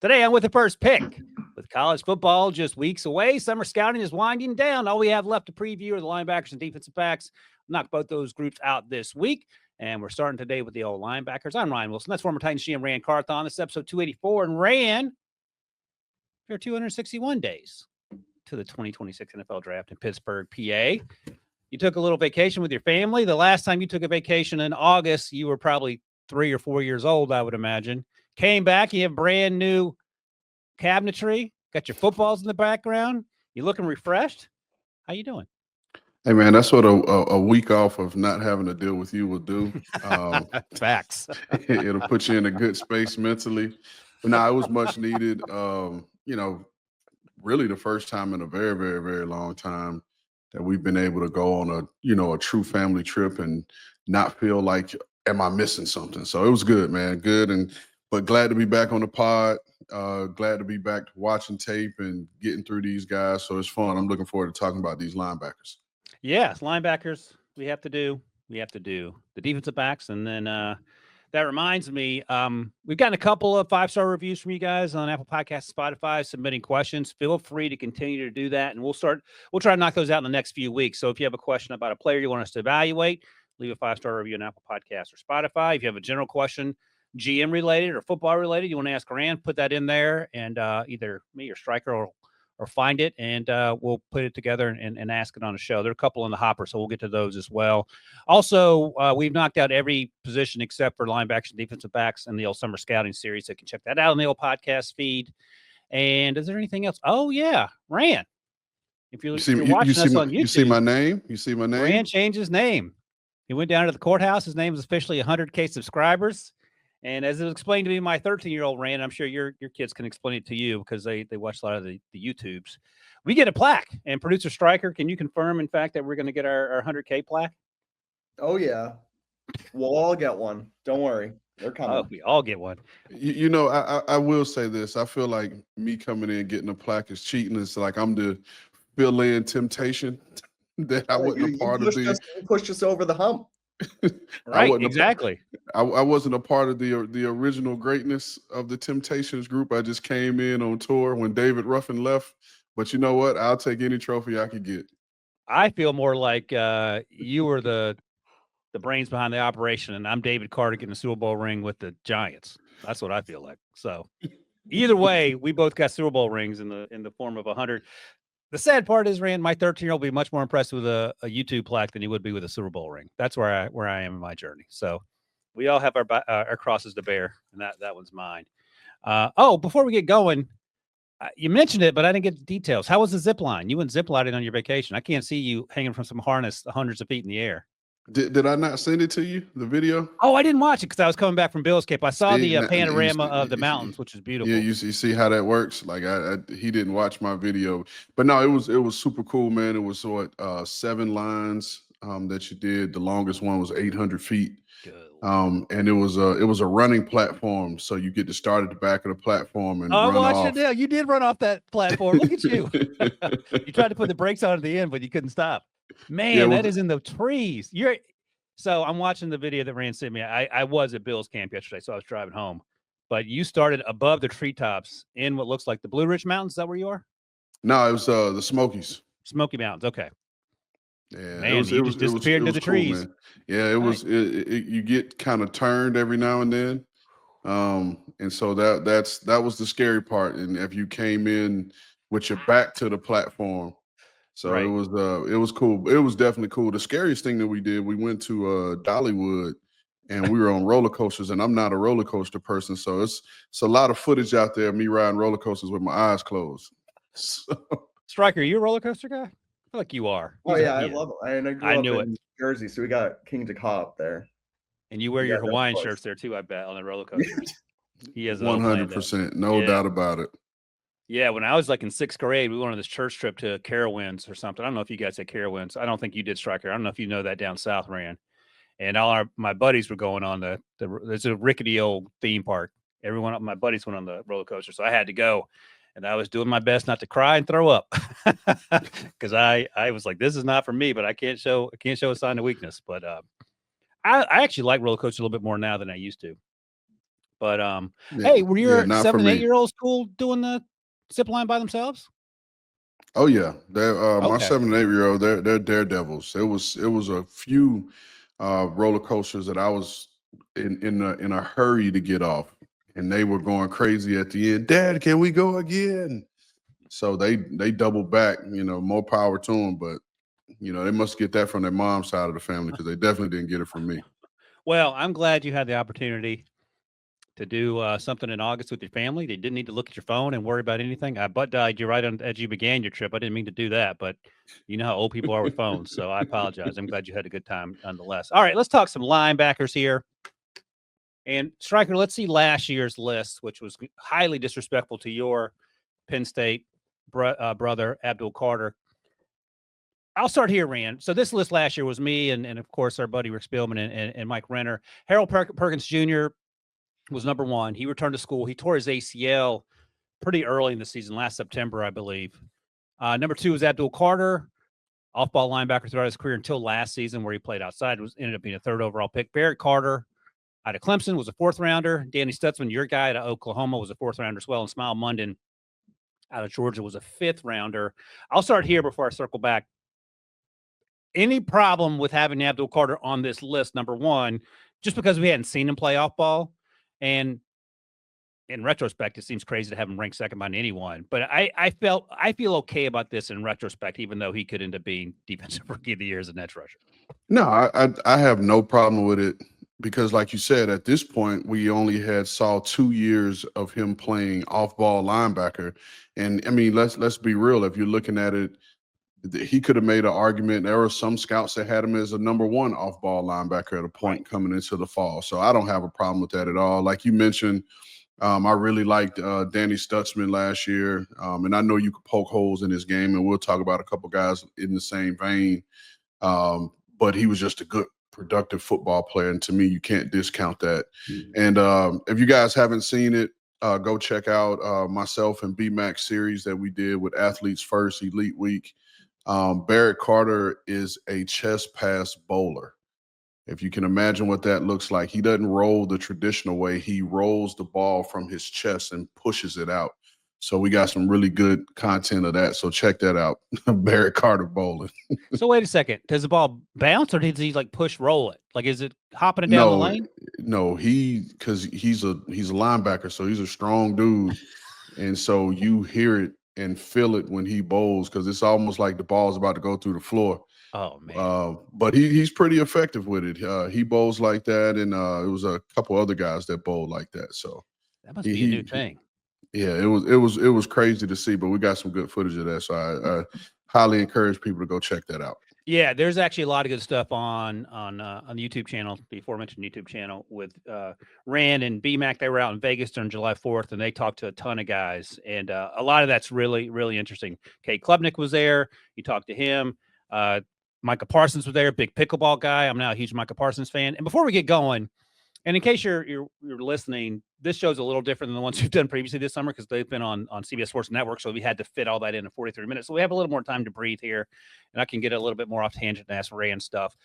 Today, I'm with the first pick. With college football just weeks away, summer scouting is winding down. All we have left to preview are the linebackers and defensive backs. Knock both those groups out this week. And we're starting today with the old linebackers. I'm Ryan Wilson. That's former Titans GM Ran Carthon. This is episode 284. And Ran, there are 261 days to the 2026 NFL Draft in Pittsburgh, PA. You took a little vacation with your family. The last time you took a vacation in August, you were probably 3 or 4 years old, I would imagine. Came back, you have brand new cabinetry, got your footballs in the background. You looking refreshed? How you doing? Hey, man, that's what a week off of not having to deal with you will do. Facts. It'll put you in a good space mentally. But no, it was much needed. Really the first time in a very, very, very long time that we've been able to go on a true family trip and not feel like, am I missing something? So it was good, man. Good. But glad to be back on the pod. Glad to be back watching tape and getting through these guys. So it's fun. I'm looking forward to talking about these linebackers. Yes, linebackers. We have to do the defensive backs. And then that reminds me, we've gotten a couple of 5-star reviews from you guys on Apple Podcasts, Spotify, submitting questions. Feel free to continue to do that. And we'll try to knock those out in the next few weeks. So if you have a question about a player you want us to evaluate, leave a 5-star review on Apple Podcasts or Spotify. If you have a general question, GM related or football related, you want to ask Rand, put that in there, and either me or Stryker or find it, and we'll put it together and ask it on the show. There are a couple in the hopper, so we'll get to those as well. Also, we've knocked out every position except for linebackers and defensive backs in the old summer scouting series, so you can check that out on the old podcast feed. And is there anything else? Oh, yeah, Rand. If you're watching us on YouTube. You see my name? You see my name? Rand changed his name. He went down to the courthouse. His name is officially 100K subscribers. And as it was explained to me, my 13-year-old Rand, I'm sure your kids can explain it to you because they watch a lot of the YouTubes. We get a plaque. And producer Stryker, can you confirm, in fact, that we're going to get our 100K plaque? Oh, yeah. We'll all get one. Don't worry. They're coming. Oh, we all get one. I will say this. I feel like me coming in getting a plaque is cheating. It's like I'm the fill-in temptation that I wasn't a part of. You pushed us over the hump. Right, exactly. I wasn't a part of the original greatness of the Temptations group. I just came in on tour when David Ruffin left. But you know what? I'll take any trophy I could get. I feel more like you were the brains behind the operation, and I'm David Carter getting a Super Bowl ring with the Giants. That's what I feel like. So either way, we both got Super Bowl rings in the form of 100. The sad part is, Rand, my 13-year-old will be much more impressed with a YouTube plaque than he would be with a Super Bowl ring. That's where I am in my journey. So we all have our crosses to bear, and that one's mine. Before we get going, you mentioned it, but I didn't get the details. How was the zip line? You went zip lining on your vacation. I can't see you hanging from some harness hundreds of feet in the air. Did I not send it to you, the video? Oh, I didn't watch it because I was coming back from Bill's Cape. I saw the panorama of the mountains, which is beautiful. Yeah, you see how that works? Like he didn't watch my video. But no, it was super cool, man. It was 7 lines that you did. The longest one was 800 feet. And it was a running platform. So you get to start at the back of the platform and run off. It now. You did run off that platform. Look at you. You tried to put the brakes on at the end, but you couldn't stop. Man, that is in the trees. So I'm watching the video that Rand sent me. I was at Bill's camp yesterday, so I was driving home. But you started above the treetops in what looks like the Blue Ridge Mountains. Is that where you are? No, it was the Smokies. Smoky Mountains. Okay. Yeah, man, you just disappeared into the trees. Man. Yeah, it was. You get kind of turned every now and then, and so that was the scary part. And if you came in with your back to the platform. So right. It was cool. It was definitely cool. The scariest thing that we did, we went to Dollywood and we were on roller coasters, and I'm not a roller coaster person. So it's a lot of footage out there of me riding roller coasters with my eyes closed. So. Stryker, are you a roller coaster guy? I feel like you are. I love it. And I grew up in Jersey, so we got King Ka up there. And you wear your Hawaiian shirts there too, I bet, on the roller coaster. He has 100%, no doubt about it. Yeah, when I was like in 6th grade, we went on this church trip to Carowinds or something. I don't know if you guys had Carowinds. I don't think you did, Stryker. I don't know if you know that down south, Rand. And my buddies were going on there's a rickety old theme park. Everyone, my buddies went on the roller coaster, so I had to go. And I was doing my best not to cry and throw up because I was like, this is not for me, but I can't show a sign of weakness. But I actually like roller coasters a little bit more now than I used to. But Yeah, hey, were yeah, your not for 7 and 8 me. year olds cool doing the zip line by themselves? Oh yeah, they're my Okay. 7 and 8 year old. They're daredevils. It was a few roller coasters that I was in a hurry to get off, and they were going crazy at the end. Dad, can we go again? So they doubled back. More power to them. But they must get that from their mom's side of the family because they definitely didn't get it from me. Well, I'm glad you had the opportunity to do something in August with your family. They didn't need to look at your phone and worry about anything. I butt died you right as you began your trip. I didn't mean to do that, but you know how old people are with phones. So I apologize. I'm glad you had a good time nonetheless. All right, let's talk some linebackers here. And Striker, let's see last year's list, which was highly disrespectful to your Penn State brother, Abdul Carter. I'll start here, Ran. So this list last year was me and of course, our buddy Rick Spielman and Mike Renner. Harold Perkins Jr. was number one. He returned to school. He tore his ACL pretty early in the season, last September, I believe. Number two was Abdul Carter, off-ball linebacker throughout his career until last season where he played outside, ended up being a third overall pick. Barrett Carter out of Clemson was a fourth rounder. Danny Stutzman, your guy out of Oklahoma, was a fourth rounder as well. And Smile Munden out of Georgia was a fifth rounder. I'll start here before I circle back. Any problem with having Abdul Carter on this list? Number one, just because we hadn't seen him play off ball, and in retrospect, it seems crazy to have him ranked second by anyone. But I feel okay about this in retrospect, even though he could end up being defensive rookie of the year as an edge rusher. No, I have no problem with it because, like you said, at this point we only saw 2 years of him playing off-ball linebacker, and I mean let's be real. If you're looking at it, he could have made an argument. There were some scouts that had him as a number one off-ball linebacker at a point coming into the fall. So I don't have a problem with that at all. Like you mentioned, I really liked Danny Stutzman last year, and I know you could poke holes in his game, and we'll talk about a couple guys in the same vein. But he was just a good, productive football player, and to me, you can't discount that. And if you guys haven't seen it, go check out myself and B-Max series that we did with Athletes First Elite Week. Barrett Carter is a chest pass bowler. If you can imagine what that looks like, he doesn't roll the traditional way. He rolls the ball from his chest and pushes it out. So we got some really good content of that. So check that out. Barrett Carter bowling. So wait a second. Does the ball bounce or does he like push roll it? Like, is it hopping it down the lane? No, because he's a linebacker, so he's a strong dude. And so you hear it and feel it when he bowls because it's almost like the ball's about to go through the floor. Oh man! But he's pretty effective with it. He bowls like that, and it was a couple other guys that bowled like that. So that must be a new thing. Yeah, it was crazy to see, but we got some good footage of that. So I highly encourage people to go check that out. Yeah, there's actually a lot of good stuff on the YouTube channel, the aforementioned YouTube channel with Rand and BMAC. They were out in Vegas during July 4th, and they talked to a ton of guys, and a lot of that's really, really interesting. Kate Klubnik was there. You talked to him. Micah Parsons was there, big pickleball guy. I'm now a huge Micah Parsons fan. And before we get going, and in case you're listening, this show's a little different than the ones we've done previously this summer because they've been on CBS Sports Network, so we had to fit all that in 43 minutes. So we have a little more time to breathe here, and I can get a little bit more off tangent and ask Rand stuff.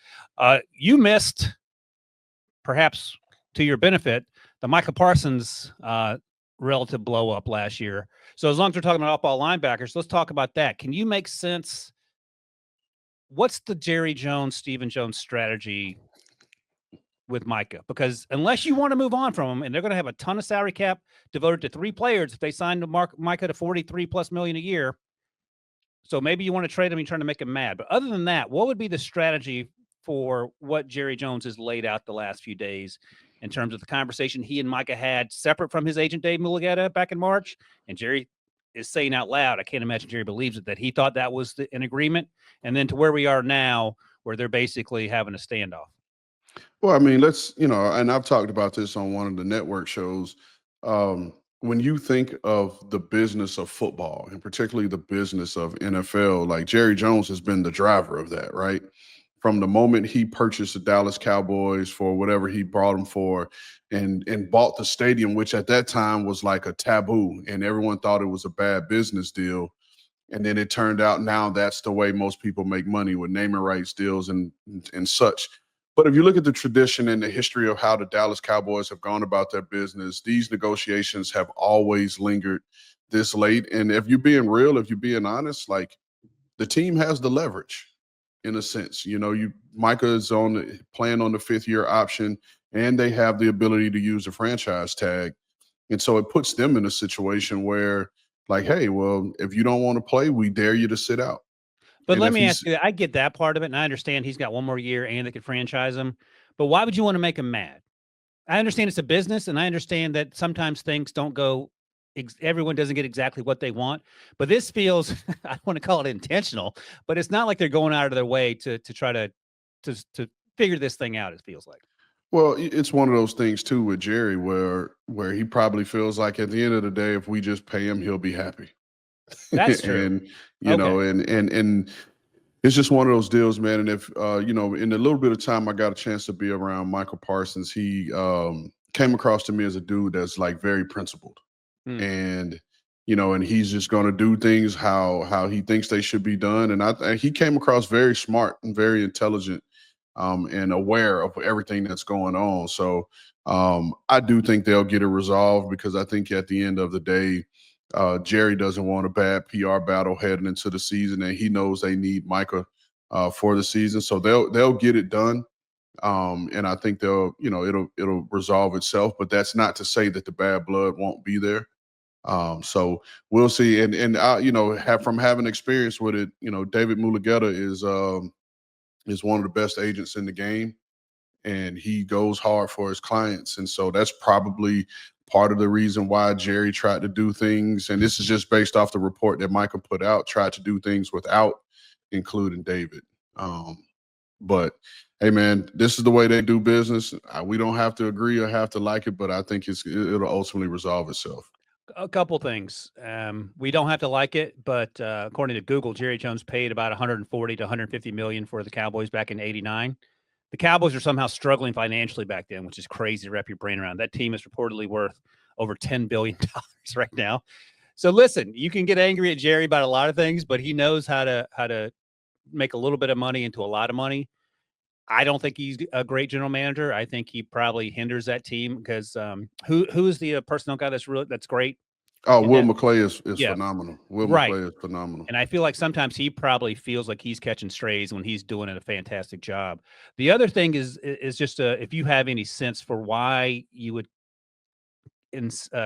You missed, perhaps to your benefit, the Micah Parsons relative blow up last year. So as long as we're talking about off-ball linebackers, let's talk about that. Can you make sense? What's the Jerry Jones, Stephen Jones strategy with Micah? Because unless you want to move on from him, and they're going to have a ton of salary cap devoted to three players if they sign Micah to $43+ million a year. So maybe you want to trade him and trying to make him mad. But other than that, what would be the strategy for what Jerry Jones has laid out the last few days in terms of the conversation he and Micah had separate from his agent Dave Mulugeta back in March? And Jerry is saying out loud, I can't imagine Jerry believes it, that he thought that was an agreement. And then to where we are now, where they're basically having a standoff. Well, I mean, and I've talked about this on one of the network shows. When you think of the business of football, and particularly the business of NFL, like Jerry Jones has been the driver of that, right? From the moment he purchased the Dallas Cowboys for whatever he brought them for and bought the stadium, which at that time was like a taboo, and everyone thought it was a bad business deal. And then it turned out now that's the way most people make money with naming rights deals and such. But if you look at the tradition and the history of how the Dallas Cowboys have gone about their business, these negotiations have always lingered this late. And if you're being real, if you're being honest, like the team has the leverage in a sense. Micah is playing on the 5th-year option, and they have the ability to use the franchise tag. And so it puts them in a situation where, like, hey, well, if you don't want to play, we dare you to sit out. But And let if me he's- ask you, I get that part of it, and I understand he's got one more year and they could franchise him. But why would you want to make him mad? I understand it's a business, and I understand that sometimes things don't go. Everyone doesn't get exactly what they want, but this feels, I want to call it intentional, but it's not like they're going out of their way to try to figure this thing out. It feels like. Well, it's one of those things too with Jerry where he probably feels like at the end of the day, if we just pay him, he'll be happy. That's true. And and it's just one of those deals, man. And if in the little bit of time I got a chance to be around Micah Parsons, he came across to me as a dude that's like very principled. And and he's just going to do things how he thinks they should be done. And he came across very smart and very intelligent, and aware of everything that's going on. So I do think they'll get it resolved, because I think at the end of the day, Jerry doesn't want a bad PR battle heading into the season, and he knows they need Micah for the season. So they'll get it done. And I think it'll resolve itself, but that's not to say that the bad blood won't be there. So we'll see. And from having experience with it, David Mulugeta is one of the best agents in the game, and he goes hard for his clients. And so that's probably part of the reason why Jerry tried to do things. And this is just based off the report that Micah put out, tried to do things without including David. But hey, man, this is the way they do business. We don't have to agree or have to like it, but I think it'll ultimately resolve itself. A couple things. We don't have to like it, but according to Google, Jerry Jones paid about 140 to 150 million for the Cowboys back in '89. The Cowboys are somehow struggling financially back then, which is crazy to wrap your brain around. That team is reportedly worth over $10 billion right now. So listen, you can get angry at Jerry about a lot of things, but he knows how to make a little bit of money into a lot of money. I don't think he's a great general manager. I think he probably hinders that team because who is the personnel guy that's great? Oh, Will McClay is phenomenal. Right. McClay is phenomenal. And I feel like sometimes he probably feels like he's catching strays when he's doing a fantastic job. The other thing is just if you have any sense for why you would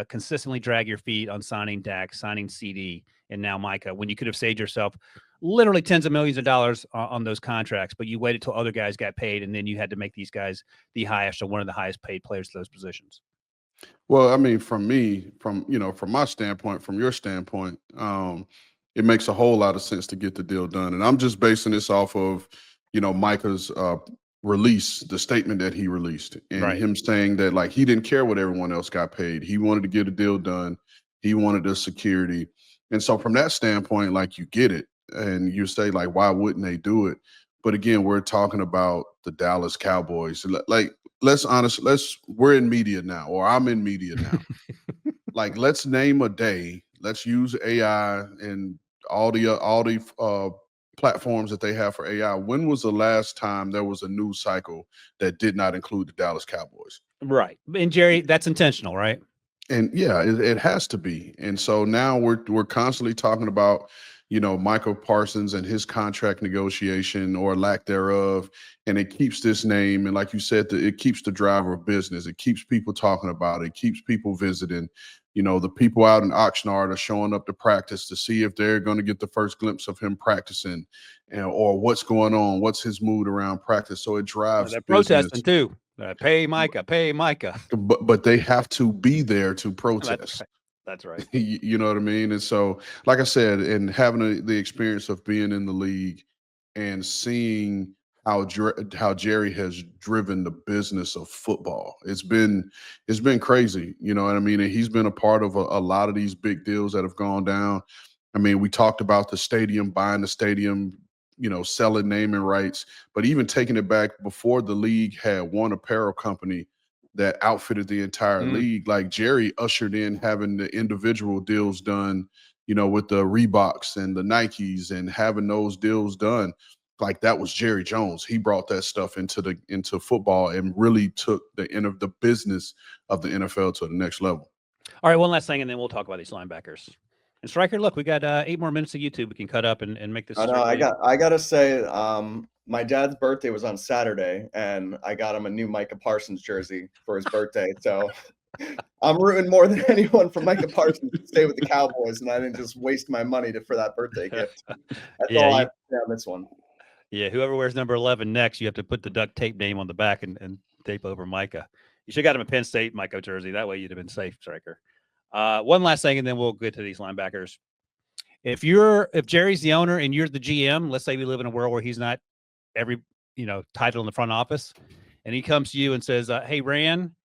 consistently drag your feet on signing Dak, signing CD, and now Micah, when you could have saved yourself literally tens of millions of dollars on those contracts, but you waited till other guys got paid, and then you had to make these guys the highest or one of the highest paid players to those positions. Well, I mean, from my standpoint, from your standpoint, it makes a whole lot of sense to get the deal done. And I'm just basing this off of, Micah's release, the statement that he released, and him saying that, like, he didn't care what everyone else got paid. He wanted to get a deal done. He wanted the security. And so from that standpoint, like, you get it. And you say, like, why wouldn't they do it? But again, we're talking about the Dallas Cowboys. Like, we're in media now, or I'm in media now. Like, let's name a day. Let's use AI and all the platforms that they have for AI. When was the last time there was a news cycle that did not include the Dallas Cowboys? Right. And Jerry, that's intentional, right? And yeah, it has to be. And so now we're constantly talking about, Micah Parsons and his contract negotiation or lack thereof. And it keeps this name. And like you said, it keeps the driver of business. It keeps people talking about it. It keeps people visiting. The people out in Oxnard are showing up to practice to see if they're going to get the first glimpse of him practicing, or what's going on, what's his mood around practice. So it drives they're business. protesting too. Pay Micah. But they have to be there to protest. That's right. You know what I mean? And so, like I said, and having the experience of being in the league and seeing how Jerry has driven the business of football, it's been crazy. You know what I mean? And he's been a part of a lot of these big deals that have gone down. I mean, we talked about the stadium, buying the stadium, selling naming rights, but even taking it back before the league had one apparel company that outfitted the entire league. Like, Jerry ushered in having the individual deals done, with the Reeboks and the Nikes, and having those deals done. like that was Jerry Jones. He brought that stuff into football and really took the end of the business of the NFL to the next level. All right, one last thing, and then we'll talk about these linebackers. And Striker, look, we got 8 more minutes of YouTube we can cut up and make this. I know. I gotta say, my dad's birthday was on Saturday, and I got him a new Micah Parsons jersey for his birthday. So I'm rooting more than anyone for Micah Parsons to stay with the Cowboys, and I didn't just waste my money for that birthday gift. That's all I have to say on this one. Yeah, whoever wears number 11 next, you have to put the duct tape name on the back and tape over Micah. You should have got him a Penn State Micah jersey. That way you'd have been safe, Striker. One last thing, and then we'll get to these linebackers. If Jerry's the owner and you're the GM, let's say we live in a world where he's not every title in the front office, and he comes to you and says, "Hey, Ran,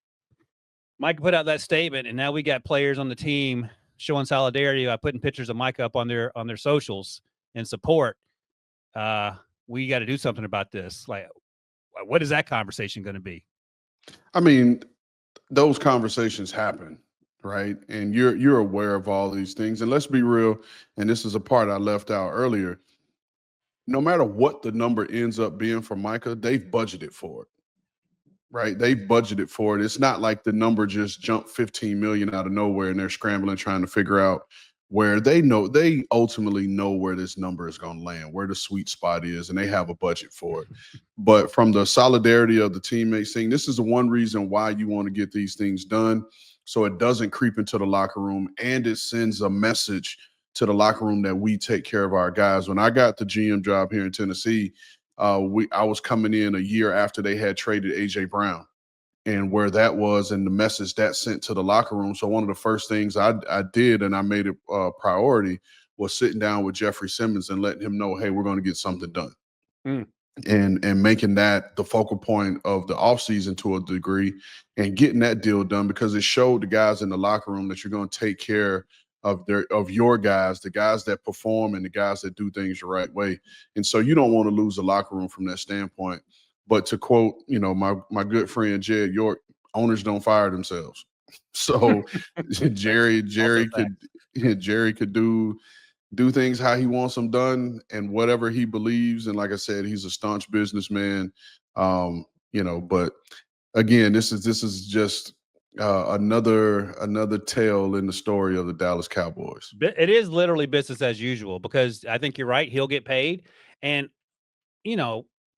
Micah put out that statement, and now we got players on the team showing solidarity by putting pictures of Micah up on their socials and support. We got to do something about this. Like, what is that conversation going to be?" I mean, those conversations happen, right? And you're aware of all these things. And let's be real, and this is a part I left out earlier. No matter what the number ends up being for Micah, they've budgeted for it, right? They've budgeted for it. It's not like the number just jumped 15 million out of nowhere and they're scrambling trying to figure out where they ultimately know where this number is going to land, where the sweet spot is, and they have a budget for it. But from the solidarity of the teammates thing, this is the one reason why you want to get these things done, so it doesn't creep into the locker room, and it sends a message to the locker room that we take care of our guys. When I got the GM job here in Tennessee, I was coming in a year after they had traded A.J. Brown, and where that was and the message that sent to the locker room. So one of the first things I did, and I made it a priority, was sitting down with Jeffrey Simmons and letting him know, hey, we're going to get something done. And making that the focal point of the offseason to a degree and getting that deal done, because it showed the guys in the locker room that you're going to take care of your guys, the guys that perform and the guys that do things the right way. And so you don't want to lose the locker room from that standpoint. But to quote, my good friend Jed York, owners don't fire themselves. So Jerry could do things how he wants them done and whatever he believes. And like I said, he's a staunch businessman. But again, this is just another tale in the story of the Dallas Cowboys. It is literally business as usual, because I think you're right. He'll get paid, and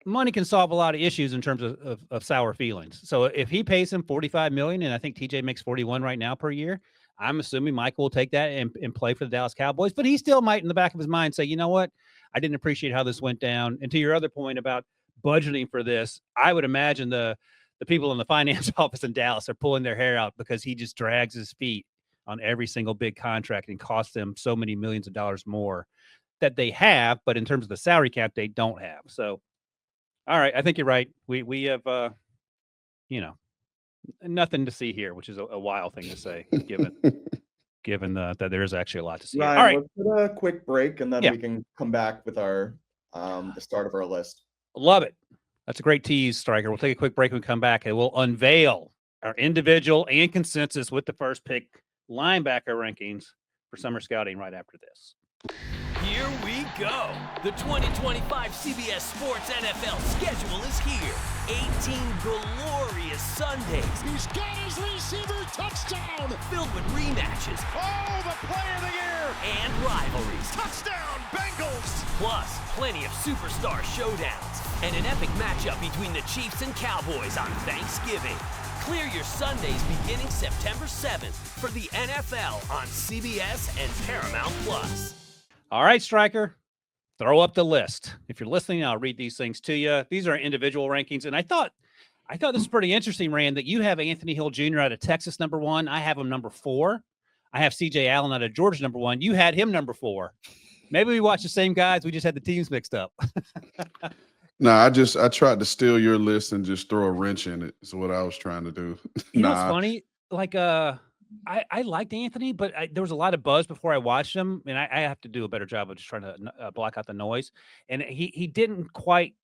money can solve a lot of issues in terms of sour feelings. So if he pays him $45 million, and I think TJ makes 41 right now per year, I'm assuming Michael will take that and play for the Dallas Cowboys. But he still might, in the back of his mind, say, you know what? I didn't appreciate how this went down. And to your other point about budgeting for this, I would imagine the people in the finance office in Dallas are pulling their hair out, because he just drags his feet on every single big contract and costs them so many millions of dollars more that they have, but in terms of the salary cap, they don't have. So, all right, I think you're right. We have, nothing to see here, which is a wild thing to say, given that there is actually a lot to see. Ryan, All right, let's put a quick break, and then we can come back with our the start of our list. Love it. That's a great tease, Striker. We'll take a quick break and come back, and we'll unveil our individual and consensus with the first pick linebacker rankings for summer scouting right after this. Here we go. The 2025 CBS Sports NFL schedule is here. 18 glorious Sundays. He's got his receiver touchdown. Filled with rematches. Oh, the play of the year. And rivalries. Touchdown, Bengals. Plus, plenty of superstar showdowns. And an epic matchup between the Chiefs and Cowboys on Thanksgiving. Clear your Sundays beginning September 7th for the NFL on CBS and Paramount Plus. All right, Striker, throw up the list. If you're listening, I'll read these things to you. These are individual rankings, and I thought this was pretty interesting, Rand, that you have Anthony Hill Jr. out of Texas number 1. I have him number 4. I have C.J. Allen out of Georgia number 1. You had him number 4. Maybe we watched the same guys. We just had the teams mixed up. No, I tried to steal your list and just throw a wrench in it. Is what I was trying to do. You know what's funny? Like, I liked Anthony, but there was a lot of buzz before I watched him, and I have to do a better job of just trying to block out the noise. And he didn't quite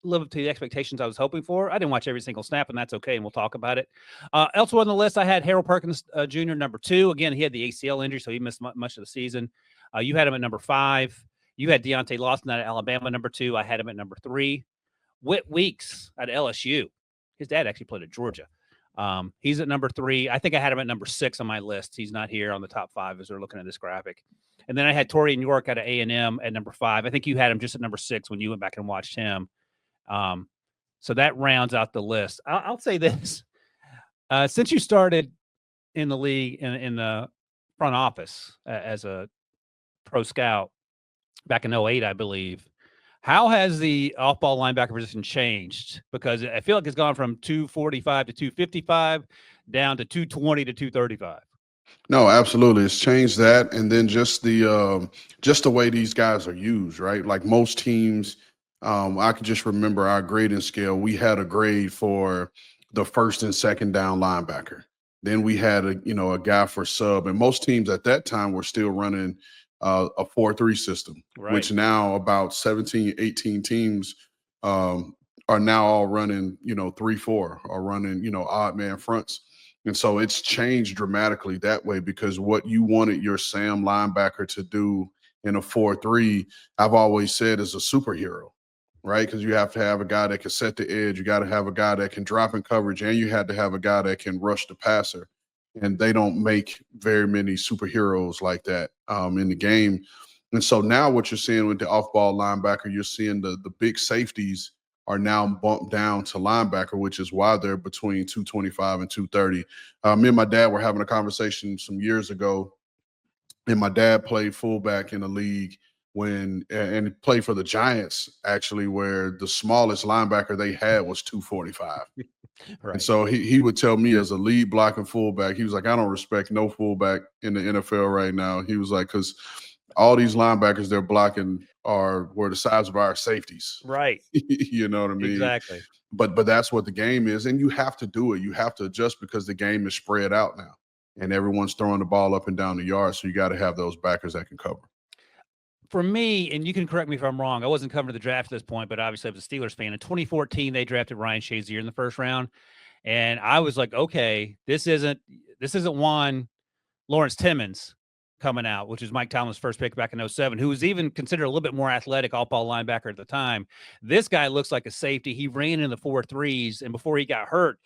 live up to the expectations I was hoping for. I didn't watch every single snap, and that's okay, and we'll talk about it. Elsewhere on the list, I had Harold Perkins Jr. number 2. Again, he had the ACL injury, so he missed much of the season. You had him at number 5. You had Deontae Lawson out of Alabama, number 2. I had him at number 3. Whit Weeks at LSU. His dad actually played at Georgia. He's at number 3. I think I had him at number 6 on my list. He's not here on the top 5 as we're looking at this graphic. And then I had Torian York out of A&M at number 5. I think you had him just at number 6 when you went back and watched him. So that rounds out the list. I'll say this. Since you started in the league in the front office as a pro scout back in 2008, I believe, how has the off-ball linebacker position changed? Because I feel like it's gone from 245 to 255 down to 220 to 235. No, absolutely. It's changed that. And then just the way these guys are used, right? Like most teams, I can just remember our grading scale. We had a grade for the first and second down linebacker. Then we had a guy for sub. And most teams at that time were still running a 4-3 system, Right. which now about 17, 18 teams are now all running, 3-4 or running, odd man fronts. And so it's changed dramatically that way because what you wanted your Sam linebacker to do in a 4-3, I've always said is a superhero, right? Because you have to have a guy that can set the edge. You got to have a guy that can drop in coverage, and you had to have a guy that can rush the passer. And they don't make very many superheroes like that in the game. And so now what you're seeing with the off-ball linebacker, you're seeing the big safeties are now bumped down to linebacker, which is why they're between 225 and 230. Me and my dad were having a conversation some years ago, and my dad played fullback in the league and played for the Giants, actually, where the smallest linebacker they had was 245. Right. And so he would tell me as a lead blocking fullback, he was like, I don't respect no fullback in the NFL right now. He was like, because all these linebackers they're blocking were the size of our safeties. Right. You know what I mean? Exactly. But that's what the game is. And you have to do it. You have to adjust because the game is spread out now. And everyone's throwing the ball up and down the yard. So you got to have those backers that can cover. For me, and you can correct me if I'm wrong, I wasn't covering the draft at this point, but obviously I was a Steelers fan. In 2014, they drafted Ryan Shazier in the first round. And I was like, okay, this isn't Juan Lawrence Timmons coming out, which is Mike Tomlin's first pick back in 2007, who was even considered a little bit more athletic off-ball linebacker at the time. This guy looks like a safety. He ran in the 4.3s, and before he got hurt,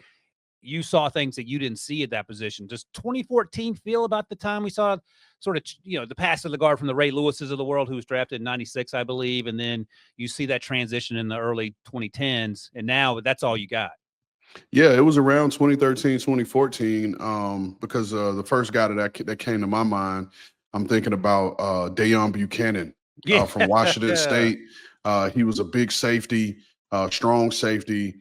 you saw things that you didn't see at that position. Does 2014 feel about the time we saw sort of, the pass of the guard from the Ray Lewises of the world, who was drafted in 96, I believe, and then you see that transition in the early 2010s, and now that's all you got? Yeah, it was around 2013, 2014, because the first guy that came to my mind, I'm thinking about Deion Buchanan from Washington State. He was a big safety, strong safety,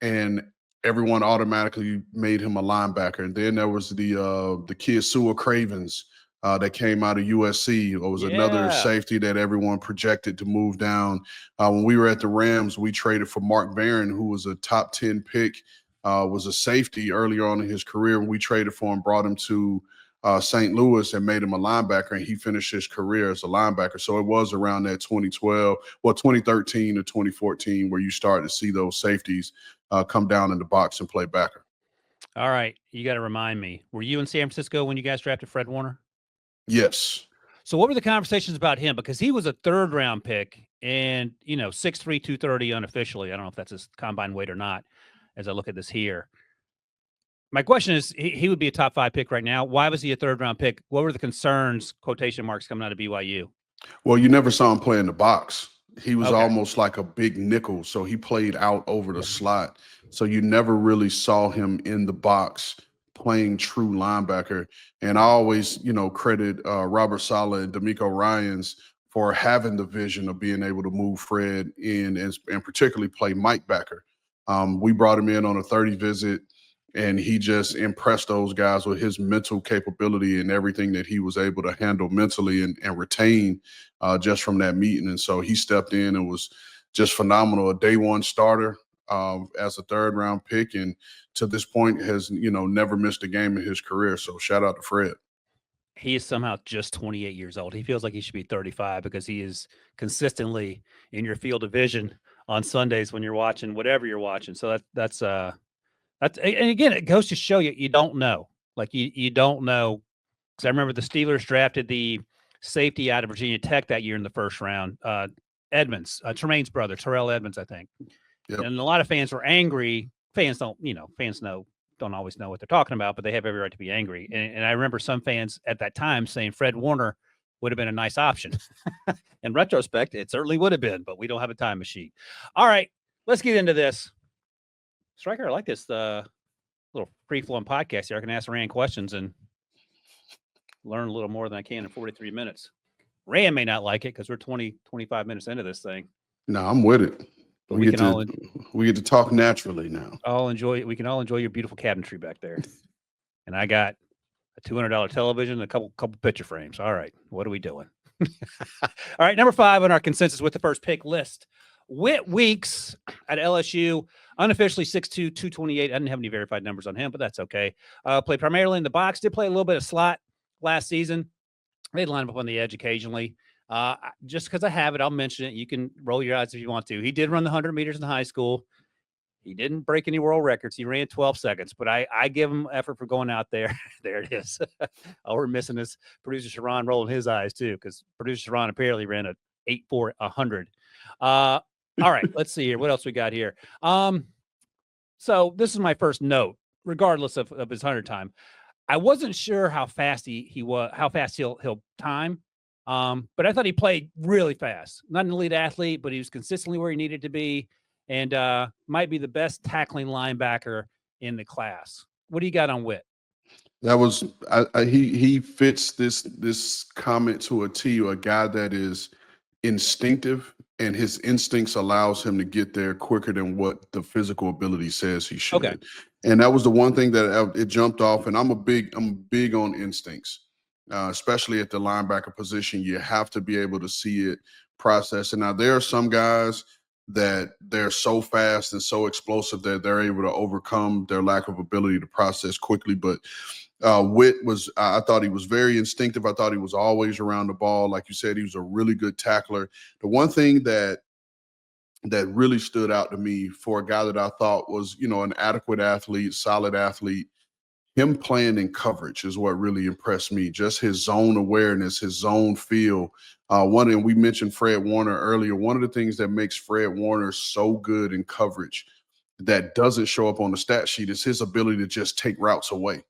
and everyone automatically made him a linebacker. And then there was the kid Sua Cravens that came out of USC. It was another safety that everyone projected to move down. When we were at the Rams, we traded for Mark Barron, who was a top 10 pick, was a safety earlier on in his career. We traded for him, brought him to St. Louis and made him a linebacker, and he finished his career as a linebacker. So it was around that 2013 to 2014 where you started to see those safeties come down in the box and play backer. All right. You got to remind me, were you in San Francisco when you guys drafted Fred Warner? Yes. So what were the conversations about him? Because he was a 3rd-round pick and, 6'3", 230 unofficially. I don't know if that's his combine weight or not as I look at this here. My question is, he would be a top 5 pick right now. Why was he a 3rd-round pick? What were the concerns, quotation marks, coming out of BYU? Well, you never saw him play in the box. He was almost like a big nickel, so he played out over the slot. So you never really saw him in the box playing true linebacker. And I always, credit Robert Saleh and D'Amico Ryans for having the vision of being able to move Fred in and particularly play Mike backer. We brought him in on a 30 visit, and he just impressed those guys with his mental capability and everything that he was able to handle mentally and retain just from that meeting. And so he stepped in and was just phenomenal, a day one starter as a 3rd-round pick, and to this point has, never missed a game in his career. So shout out to Fred. He is somehow just 28 years old. He feels like he should be 35 because he is consistently in your field of vision on Sundays when you're watching whatever you're watching. So that's and again, it goes to show you don't know. Like you don't know, because I remember the Steelers drafted the safety out of Virginia Tech that year in the first round. Edmonds, Tremaine's brother, Terrell Edmonds, I think. Yep. And a lot of fans were angry. Fans don't always know what they're talking about, but they have every right to be angry. And I remember some fans at that time saying Fred Warner would have been a nice option. In retrospect, it certainly would have been, but we don't have a time machine. All right, let's get into this. Striker, I like this little free-flowing podcast here. I can ask Ran questions and learn a little more than I can in 43 minutes. Ran may not like it because we're 25 minutes into this thing. No, I'm with it. But We get to talk naturally now. We can all enjoy your beautiful cabinetry back there. And I got a $200 television, a couple picture frames. All right, what are we doing? All right, number 5 on our consensus with the first pick list. Whit Weeks at LSU, unofficially 6'2", 228. I didn't have any verified numbers on him, but that's okay. Played primarily in the box. Did play a little bit of slot last season. They'd line up on the edge occasionally. Just because I have it, I'll mention it. You can roll your eyes if you want to. He did run the 100 meters in high school. He didn't break any world records. He ran 12 seconds, but I give him effort for going out there. There it is. All we're missing is producer Sharon rolling his eyes too, because producer Sharon apparently ran a 8.4 100. All right, let's see here. What else we got here? So this is my first note, regardless of his 100 time. I wasn't sure how fast he was, how fast he'll time. But I thought he played really fast. Not an elite athlete, but he was consistently where he needed to be, and might be the best tackling linebacker in the class. What do you got on Whit? That was he fits this comment to a T. A guy that is instinctive, and his instincts allows him to get there quicker than what the physical ability says he should. Okay. And that was the one thing that it jumped off. And I'm big on instincts. Especially at the linebacker position, you have to be able to see it, process it. Now, there are some guys that they're so fast and so explosive that they're able to overcome their lack of ability to process quickly. But Whit I thought he was very instinctive. I thought he was always around the ball. Like you said, he was a really good tackler. The one thing that really stood out to me for a guy that I thought was, an adequate athlete, solid athlete, him playing in coverage is what really impressed me. Just his zone awareness, his zone feel. And we mentioned Fred Warner earlier. One of the things that makes Fred Warner so good in coverage that doesn't show up on the stat sheet is his ability to just take routes away,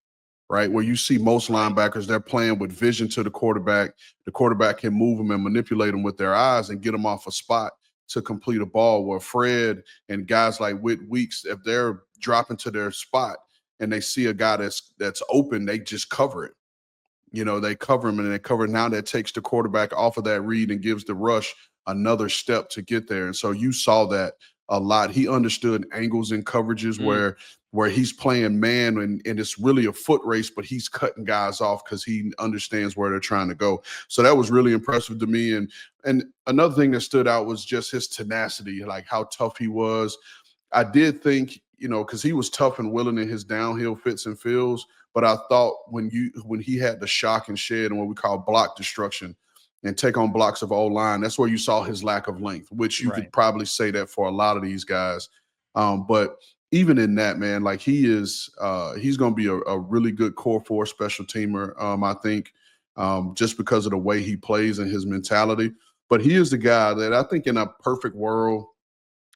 right? Where you see most linebackers, they're playing with vision to the quarterback. The quarterback can move them and manipulate them with their eyes and get them off a spot to complete a ball, where Fred and guys like Whit Weeks, if they're dropping to their spot, and they see a guy that's open, they just cover it. They cover him and they cover it. Now that takes the quarterback off of that read and gives the rush another step to get there. And so you saw that a lot. He understood angles and coverages where he's playing man and it's really a foot race, but he's cutting guys off because he understands where they're trying to go. So that was really impressive to me. And another thing that stood out was just his tenacity, like how tough he was. I did think, because he was tough and willing in his downhill fits and feels. But I thought when he had the shock and shed and what we call block destruction and take on blocks of O-line, that's where you saw his lack of length, which you could probably say that for a lot of these guys. But even in that, man, like he's going to be a really good core 4 special teamer, I think, just because of the way he plays and his mentality. But he is the guy that I think in a perfect world,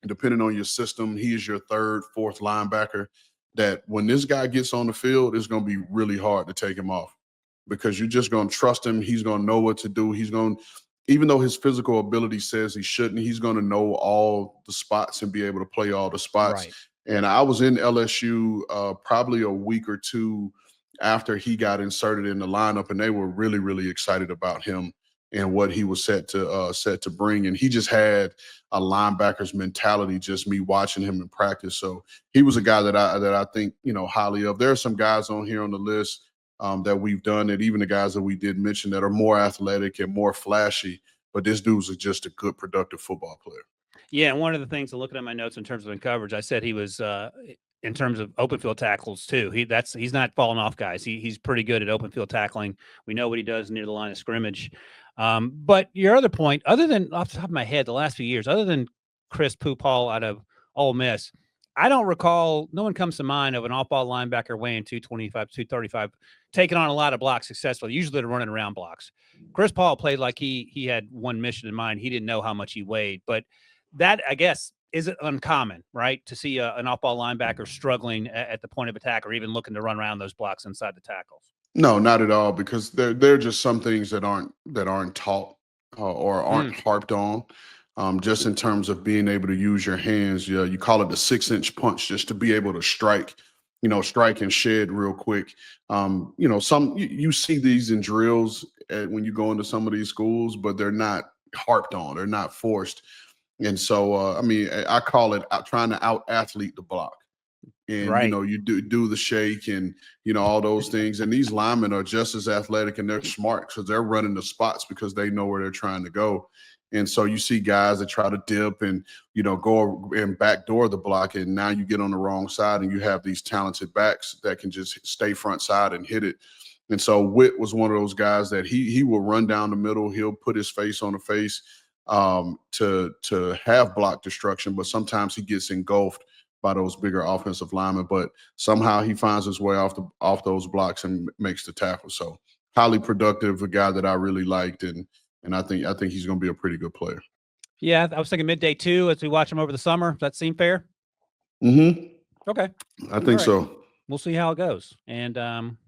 depending on your system, he is your 3rd, 4th linebacker, that when this guy gets on the field, it's going to be really hard to take him off because you're just going to trust him. He's going to know what to do. Even though his physical ability says he shouldn't, he's going to know all the spots and be able to play all the spots. Right. And I was in LSU probably a week or two after he got inserted in the lineup, and they were really, really excited about him and what he was set to bring. And he just had a linebacker's mentality, just me watching him in practice. So he was a guy that I think, highly of. There are some guys on here on the list that we've done, and even the guys that we did mention that are more athletic and more flashy, but this dude's just a good, productive football player. Yeah, and one of the things, looking at my notes in terms of coverage, I said he was in terms of open field tackles too. He's not falling off guys. He's pretty good at open field tackling. We know what he does near the line of scrimmage. But your other point, other than off the top of my head, the last few years, other than Chris Poop Hall out of Ole Miss, I don't recall, no one comes to mind of an off-ball linebacker weighing 225, 235, taking on a lot of blocks successfully. Usually they're running around blocks. Chris Paul played like he had one mission in mind. He didn't know how much he weighed, but that, I guess, isn't uncommon, right? To see an off-ball linebacker struggling at the point of attack or even looking to run around those blocks inside the tackles. No, not at all, because there are just some things that aren't taught or aren't harped on. Just in terms of being able to use your hands, you call it the 6-inch punch, just to be able to strike and shed real quick. You see these in drills when you go into some of these schools, but they're not harped on, they're not forced. And so, I call it trying to out athlete the block. And, Right. you do the shake and, all those things. And these linemen are just as athletic and they're smart because they're running the spots because they know where they're trying to go. And so you see guys that try to dip and, go and backdoor the block. And now you get on the wrong side and you have these talented backs that can just stay front side and hit it. And so Whit was one of those guys that he will run down the middle. He'll put his face on the face to have block destruction. But sometimes he gets engulfed by those bigger offensive linemen. But somehow he finds his way off those blocks and makes the tackle. So highly productive, a guy that I really liked. And I think he's going to be a pretty good player. Yeah, I was thinking midday 2 as we watch him over the summer. Does that seem fair? Mm-hmm. Okay. I think so. We'll see how it goes. And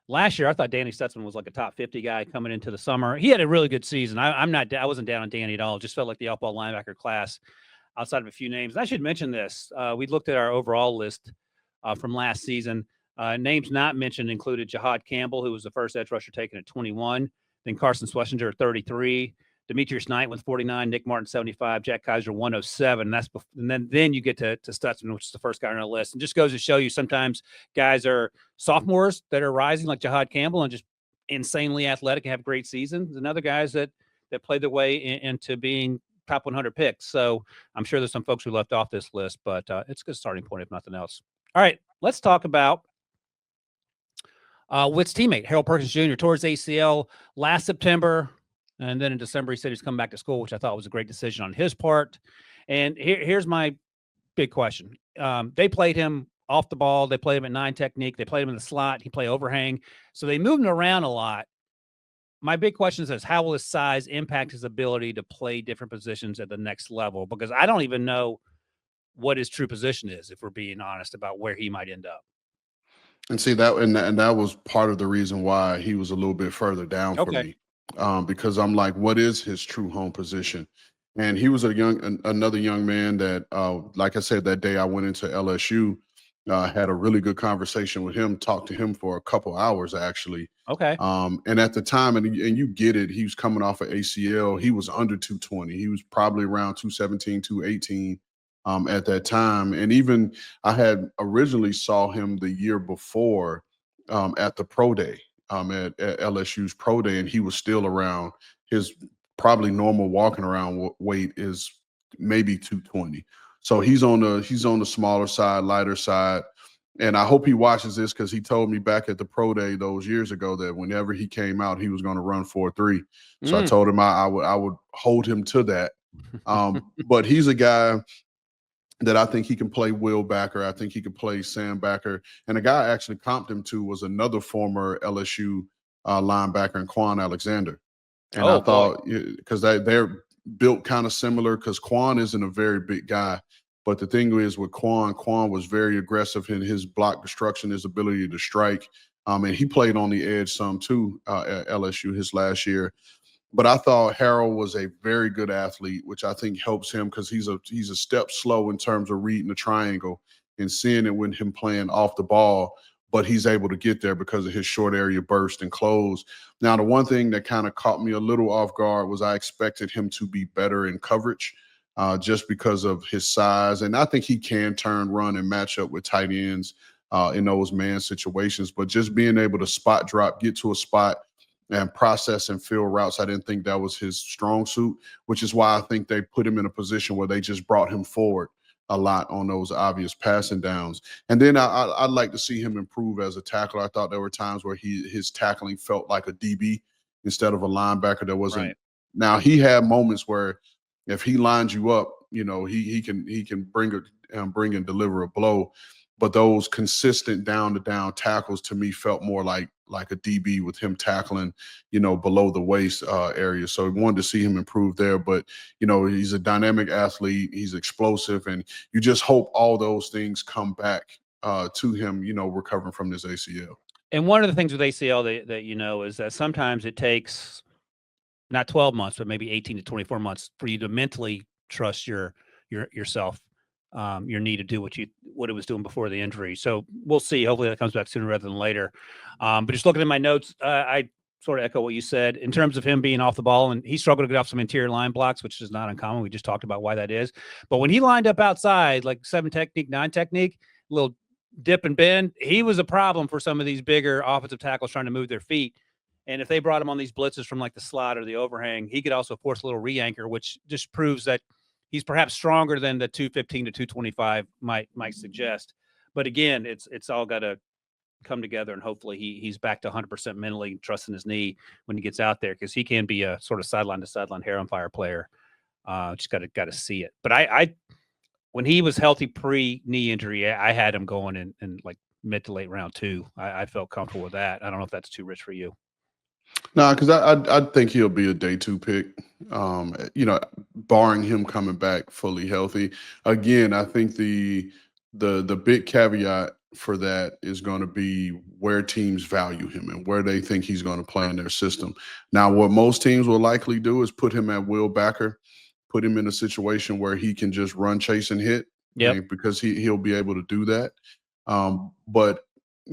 last year, I thought Danny Stutzman was like a top 50 guy coming into the summer. He had a really good season. I wasn't down on Danny at all. It just felt like the off-ball linebacker class outside of a few names. And I should mention this. We looked at our overall list from last season. Names not mentioned included Jahad Campbell, who was the first edge rusher taken at 21. Then Carson Schlesinger at 33, Demetrius Knight with 49, Nick Martin 75, Jack Kaiser 107. And then you get to Stutzman, which is the first guy on our list. And just goes to show you sometimes guys are sophomores that are rising like Jahad Campbell and just insanely athletic and have great seasons. And other guys that play their way into being top 100 picks. So I'm sure there's some folks who left off this list, but it's a good starting point if nothing else. All right, let's talk about Whit's teammate, Harold Perkins Jr., towards ACL last September. And then in December, he said he's coming back to school, which I thought was a great decision on his part. And here's my big question. They played him off the ball. They played him at 9 technique. They played him in the slot. He played overhang. So they moved him around a lot. My big question is, how will his size impact his ability to play different positions at the next level? Because I don't even know what his true position is, if we're being honest about where he might end up. And see that, and that was part of the reason why he was a little bit further down for me, because I'm like, what is his true home position? And he was another young man that, like I said, that day I went into LSU, had a really good conversation with him, talked to him for a couple hours actually. Okay. And at the time, and you get it, he was coming off of ACL. He was under 220. He was probably around 217, 218. At that time. And even I had originally saw him the year before at the pro day, at LSU's pro day, and he was still around. His probably normal walking around weight is maybe 220. So he's on the smaller side, lighter side. And I hope he watches this because he told me back at the pro day those years ago that whenever he came out, he was going to run 4.3. So I told him I would hold him to that. But he's a guy that I think he can play Will Backer. I think he can play Sam Backer. And the guy I actually comped him to was another former LSU linebacker, and Quan Alexander. And I thought, because they're built kind of similar, because Quan isn't a very big guy. But the thing is with Quan was very aggressive in his block destruction, his ability to strike. And he played on the edge some too at LSU his last year. But I thought Harold was a very good athlete, which I think helps him because he's a step slow in terms of reading the triangle and seeing it with him playing off the ball, but he's able to get there because of his short area burst and close. Now, the one thing that kind of caught me a little off guard was I expected him to be better in coverage just because of his size. And I think he can turn, run, and match up with tight ends in those man situations. But just being able to spot drop, get to a spot, and process and fill routes, I didn't think that was his strong suit, which is why I think they put him in a position where they just brought him forward a lot on those obvious passing downs. And then I'd like to see him improve as a tackler. I thought there were times where his tackling felt like a DB instead of a linebacker that wasn't. Right. Now, he had moments where if he lines you up, he can bring bring and deliver a blow. But those consistent down-to-down tackles to me felt more like a DB with him tackling, below the waist area. So we wanted to see him improve there. But, he's a dynamic athlete. He's explosive. And you just hope all those things come back to him, recovering from this ACL. And one of the things with ACL that is that sometimes it takes not 12 months, but maybe 18 to 24 months for you to mentally trust yourself, your knee to do what it was doing before the injury. So we'll see. Hopefully that comes back sooner rather than later. But just looking at my notes, I sort of echo what you said in terms of him being off the ball, and he struggled to get off some interior line blocks, which is not uncommon. We just talked about why that is. But when he lined up outside, like 7 technique, 9 technique, little dip and bend, he was a problem for some of these bigger offensive tackles trying to move their feet. And if they brought him on these blitzes from like the slot or the overhang, he could also force a little re-anchor, which just proves that he's perhaps stronger than the 215 to 225 might suggest. But again, it's all got to come together, and hopefully he's back to 100% mentally, trusting his knee when he gets out there, because he can be a sort of sideline to sideline hair on fire player. Just got to see it. But I when he was healthy pre-knee injury, I had him going in like mid to late round 2. I felt comfortable with that. I don't know if that's too rich for you. No, because I think he'll be a day 2 pick, barring him coming back fully healthy. Again, I think the big caveat for that is going to be where teams value him and where they think he's going to play in their system. Now, what most teams will likely do is put him at will backer, put him in a situation where he can just run, chase, and hit. Yep. Because he'll be able to do that. But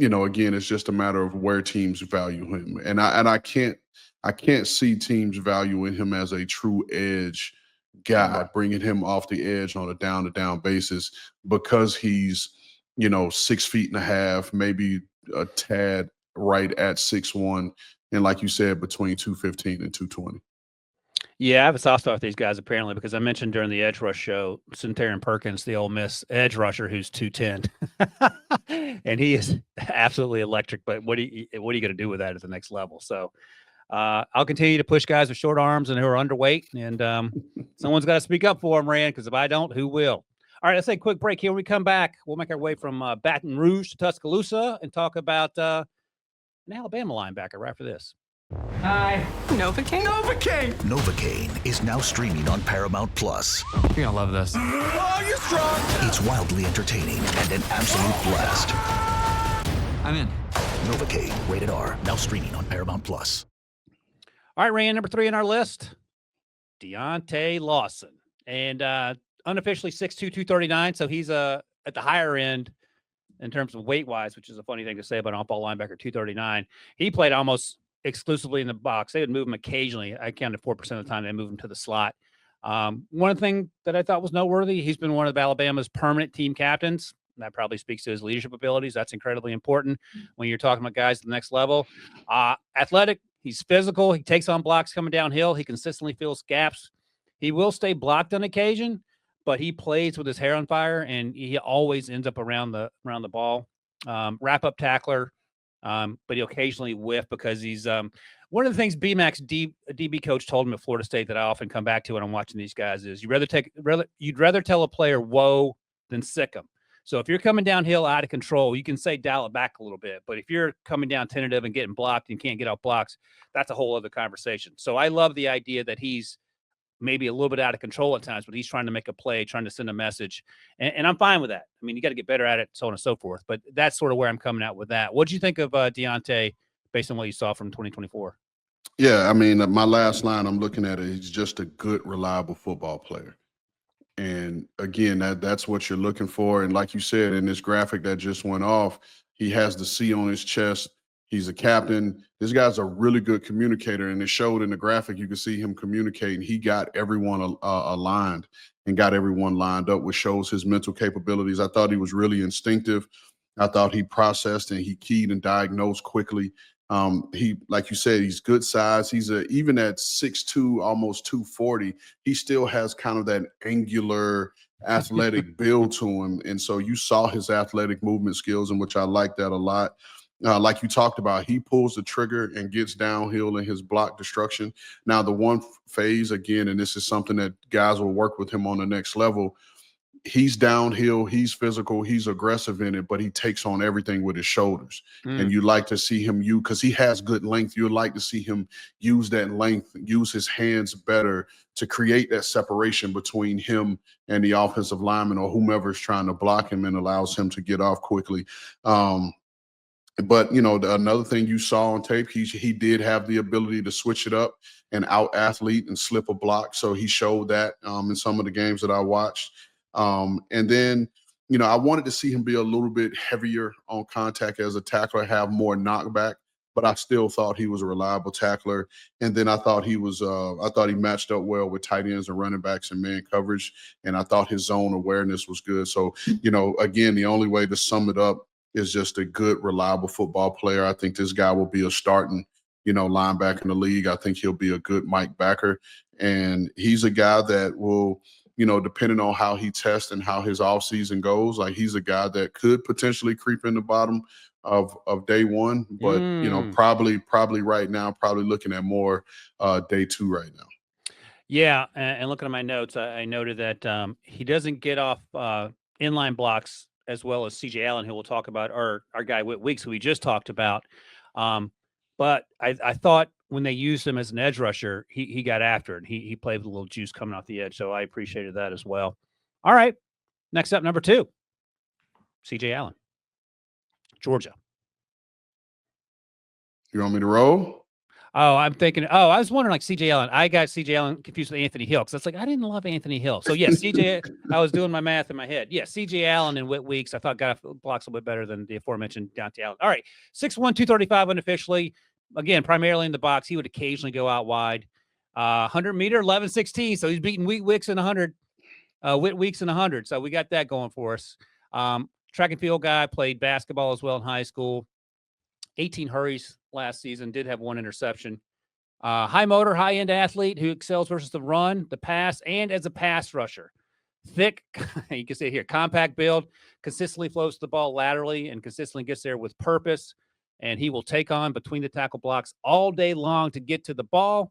again, it's just a matter of where teams value him, and I can't see teams valuing him as a true edge guy, bringing him off the edge on a down-to-down basis, because he's 6'1.5", maybe a tad right at 6'1", and like you said, between 215 and 220. Yeah, I have a soft spot with these guys apparently, because I mentioned during the Edge Rush show, Centarian Perkins, the Ole Miss edge rusher, who's 210, and he is absolutely electric. But what are you going to do with that at the next level? So I'll continue to push guys with short arms and who are underweight, and someone's got to speak up for them, Ran, because if I don't, who will? All right, let's take a quick break here. When we come back, we'll make our way from Baton Rouge to Tuscaloosa and talk about an Alabama linebacker right after this. Hi. Novocaine? Novocaine is now streaming on Paramount Plus. You're gonna love this. Oh, you're strong. It's wildly entertaining and an absolute blast. I'm in. Novocaine, rated R, now streaming on Paramount Plus. All right, Ran, number 3 on our list, Deontae Lawson. And unofficially 6'2", 239, so he's at the higher end in terms of weight-wise, which is a funny thing to say about an off-ball linebacker, 239. He played almost exclusively in the box. They would move him occasionally. I counted 4% of the time they moved him to the slot. One thing that I thought was noteworthy, he's been one of Alabama's permanent team captains. That probably speaks to his leadership abilities. That's incredibly important when you're talking about guys at the next level. Athletic, he's physical. He takes on blocks coming downhill. He consistently fills gaps. He will stay blocked on occasion, but he plays with his hair on fire, and he always ends up around the ball. Wrap-up tackler. But he'll occasionally whiff because he's one of the things BMAC's DB coach told him at Florida State that I often come back to when I'm watching these guys is you'd rather tell a player whoa than sick him. So if you're coming downhill out of control, you can say dial it back a little bit. But if you're coming down tentative and getting blocked and can't get out blocks, that's a whole other conversation. So I love the idea that he's maybe a little bit out of control at times, but he's trying to make a play, trying to send a message. And I'm fine with that. I mean, you got to get better at it, so on and so forth. But that's sort of where I'm coming out with that. What did you think of Deontae based on what you saw from 2024? Yeah, I mean, my last line I'm looking at it, he's just a good, reliable football player. And again, that's what you're looking for. And like you said, in this graphic that just went off, he has the C on his chest. He's a captain. This guy's a really good communicator, and it showed in the graphic. You could see him communicating. He got everyone aligned and got everyone lined up, which shows his mental capabilities. I thought he was really instinctive. I thought he processed and he keyed and diagnosed quickly. He, like you said, he's good size. He's even at 6'2", almost 240, he still has kind of that angular athletic build to him. And so you saw his athletic movement skills, in which I like that a lot. Like you talked about, he pulls the trigger and gets downhill in his block destruction. Now, the one phase, again, and this is something that guys will work with him on the next level, he's downhill, he's physical, he's aggressive in it, but he takes on everything with his shoulders. And you like to see him because he has good length. You'd like to see him use that length, use his hands better to create that separation between him and the offensive lineman or whomever is trying to block him, and allows him to get off quickly. But another thing you saw on tape, he did have the ability to switch it up and out athlete and slip a block. So he showed that in some of the games that I watched. And then, I wanted to see him be a little bit heavier on contact as a tackler, have more knockback, but I still thought he was a reliable tackler. And then I thought he matched up well with tight ends and running backs and man coverage. And I thought his zone awareness was good. So, again, the only way to sum it up is just a good, reliable football player. I think this guy will be a starting, linebacker in the league. I think he'll be a good Mike backer. And he's a guy that will, depending on how he tests and how his offseason goes, like he's a guy that could potentially creep in the bottom of day one. But, probably right now, probably looking at more day two right now. Yeah, and looking at my notes, I noted that he doesn't get off inline blocks as well as C.J. Allen, who we'll talk about, or our guy Whit Weeks, who we just talked about. But I thought when they used him as an edge rusher, he got after it. He played with a little juice coming off the edge, so I appreciated that as well. All right, next up, number 2, C.J. Allen, Georgia. You want me to roll? Oh, I'm thinking. Oh, I was wondering, like C.J. Allen. I got C.J. Allen confused with Anthony Hill because that's like I didn't love Anthony Hill. So yes, C.J. I was doing my math in my head. Yeah, C.J. Allen and Whit Weeks. I thought got blocks a little bit better than the aforementioned Deontae Allen. All right, 6'1", 235 unofficially. Again, primarily in the box. He would occasionally go out wide. 100-meter, 11.16. So he's beating Whit Weeks in 100. Whit Weeks in 100. So we got that going for us. Track and field guy, played basketball as well in high school. 18 hurries last season, did have 1 interception. High motor, high-end athlete who excels versus the run, the pass, and as a pass rusher. Thick, you can see it here, compact build, consistently floats the ball laterally and consistently gets there with purpose. And he will take on between the tackle blocks all day long to get to the ball.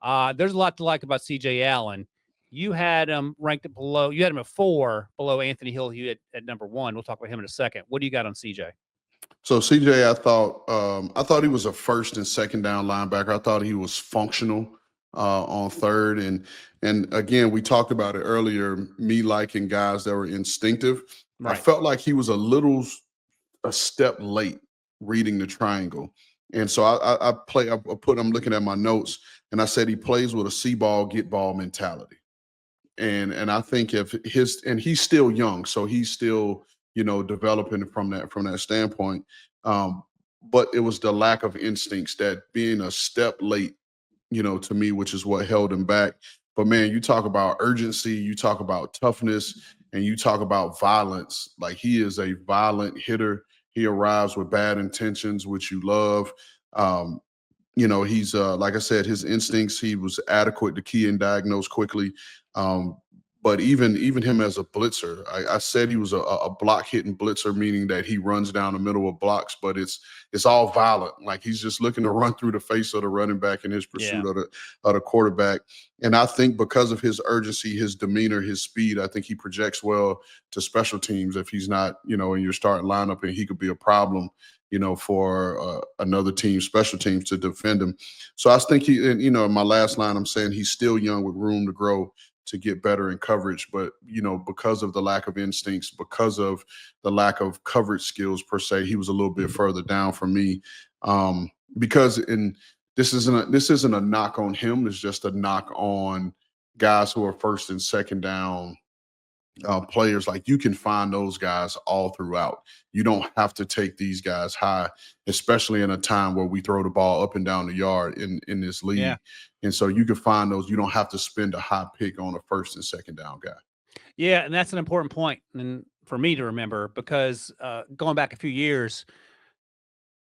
There's a lot to like about C.J. Allen. You had him ranked below. You had him at 4 below Anthony Hill. You had at number 1. We'll talk about him in a second. What do you got on C.J.? So CJ, I thought he was a first and second down linebacker. I thought he was functional on third. And again, we talked about it earlier, me liking guys that were instinctive. Right. I felt like he was a step late reading the triangle. And so I'm looking at my notes and I said he plays with a see ball, get ball mentality. And I think he's still young, so he's still developing from that standpoint. But it was the lack of instincts, that being a step late, to me, which is what held him back. But man, you talk about urgency, you talk about toughness, and you talk about violence. Like, he is a violent hitter. He arrives with bad intentions, which you love. He's like I said, his instincts, he was adequate to key and diagnose quickly. But even him as a blitzer, I said he was a block hitting blitzer, meaning that he runs down the middle of blocks, but it's all violent. Like, he's just looking to run through the face of the running back in his pursuit of the quarterback. And I think because of his urgency, his demeanor, his speed, I think he projects well to special teams if he's not, in your starting lineup, and he could be a problem, for another team's special teams to defend him. So I think in my last line, I'm saying he's still young with room to grow, to get better in coverage. But, because of the lack of instincts, because of the lack of coverage skills per se, he was a little bit further down for me. Because this isn't a knock on him. It's just a knock on guys who are first and second down players. Like, you can find those guys all throughout. You don't have to take these guys high, especially in a time where we throw the ball up and down the yard in this league. Yeah. And so you can find those. You don't have to spend a high pick on a first and second down guy. Yeah, and that's an important point, and for me to remember, because going back a few years,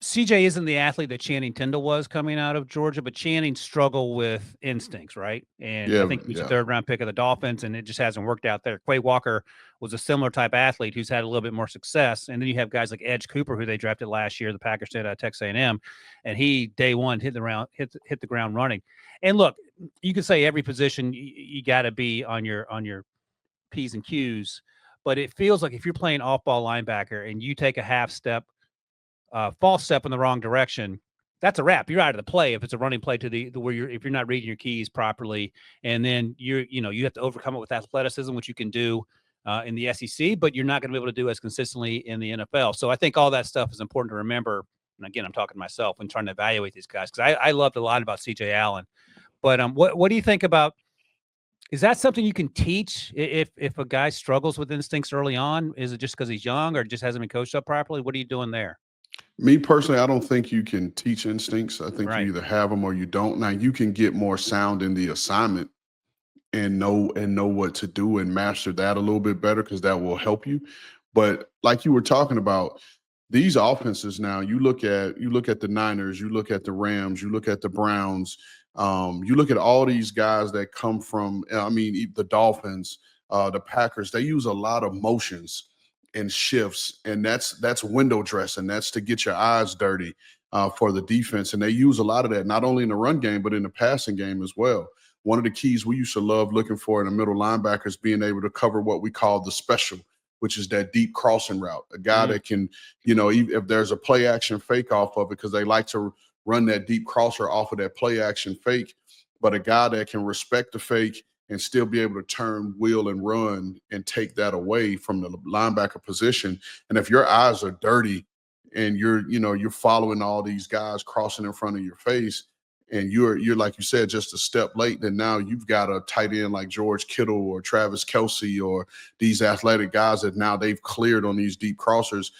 CJ isn't the athlete that Channing Tindall was coming out of Georgia, but Channing struggled with instincts, right? And I think he's a third-round pick of the Dolphins, and it just hasn't worked out there. Quay Walker was a similar type athlete who's had a little bit more success. And then you have guys like Edge Cooper, who they drafted last year, the Packers did out of Texas A&M, and he, day one, hit the ground running. And look, you can say every position you got to be on your P's and Q's. but it feels like if you're playing off-ball linebacker and you take a half step, false step in the wrong direction, that's a wrap. You're out of the play if it's a running play to the where if you're not reading your keys properly, and then you have to overcome it with athleticism, which you can do in the SEC, but you're not going to be able to do as consistently in the NFL. So I think all that stuff is important to remember. And again, I'm talking to myself when trying to evaluate these guys, because I loved a lot about CJ Allen. But what do you think about? Is that something you can teach if a guy struggles with instincts early on? Is it just because he's young or just hasn't been coached up properly? What are you doing there? Me personally, I don't think you can teach instincts. I think Right. you either have them or you don't. Now you can get more sound in the assignment and know what to do and master that a little bit better, because that will help you. But like you were talking about, these offenses now, you look at the Niners, you look at the Rams, you look at the Browns, you look at all these guys that come from, the Dolphins, the Packers. They use a lot of motions and shifts, and that's window dressing. That's to get your eyes dirty for the defense, and they use a lot of that not only in the run game but in the passing game as well. One of the keys we used to love looking for in the middle linebacker is being able to cover what we call the special, which is that deep crossing route. A guy that can, if there's a play action fake off of it, because they like to run that deep crosser off of that play action fake, but a guy that can respect the fake and still be able to turn, wheel, and run and take that away from the linebacker position. And if your eyes are dirty and you're following all these guys crossing in front of your face, and you're like you said, just a step late, then now you've got a tight end like George Kittle or Travis Kelce or these athletic guys that now they've cleared on these deep crossers.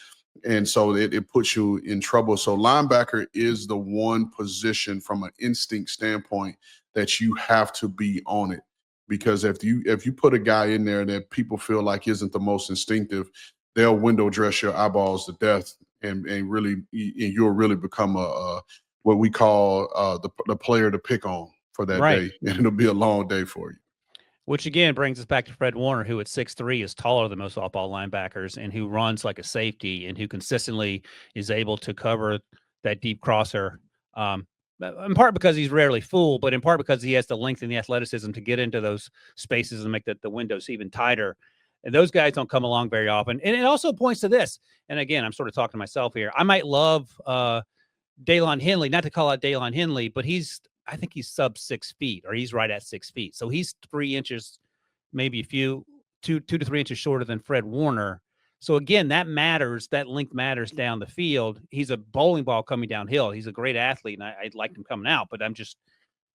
And so it puts you in trouble. So linebacker is the one position from an instinct standpoint that you have to be on it. Because if you put a guy in there that people feel like isn't the most instinctive, they'll window dress your eyeballs to death, and you'll really become a what we call the player to pick on for that day, and it'll be a long day for you. Which again brings us back to Fred Warner, who at 6'3" is taller than most off-ball linebackers, and who runs like a safety, and who consistently is able to cover that deep crosser. In part because he's rarely fooled, but in part because he has the length and the athleticism to get into those spaces and make the windows even tighter. And those guys don't come along very often. And it also points to this. And again, I'm sort of talking to myself here. I might love Daylon Henley, not to call out Daylon Henley, but I think he's sub 6 feet, or he's right at 6 feet. So he's 3 inches, maybe two to 3 inches shorter than Fred Warner. So again, that matters. That length matters down the field. He's a bowling ball coming downhill. He's a great athlete, and I liked him coming out. But I'm just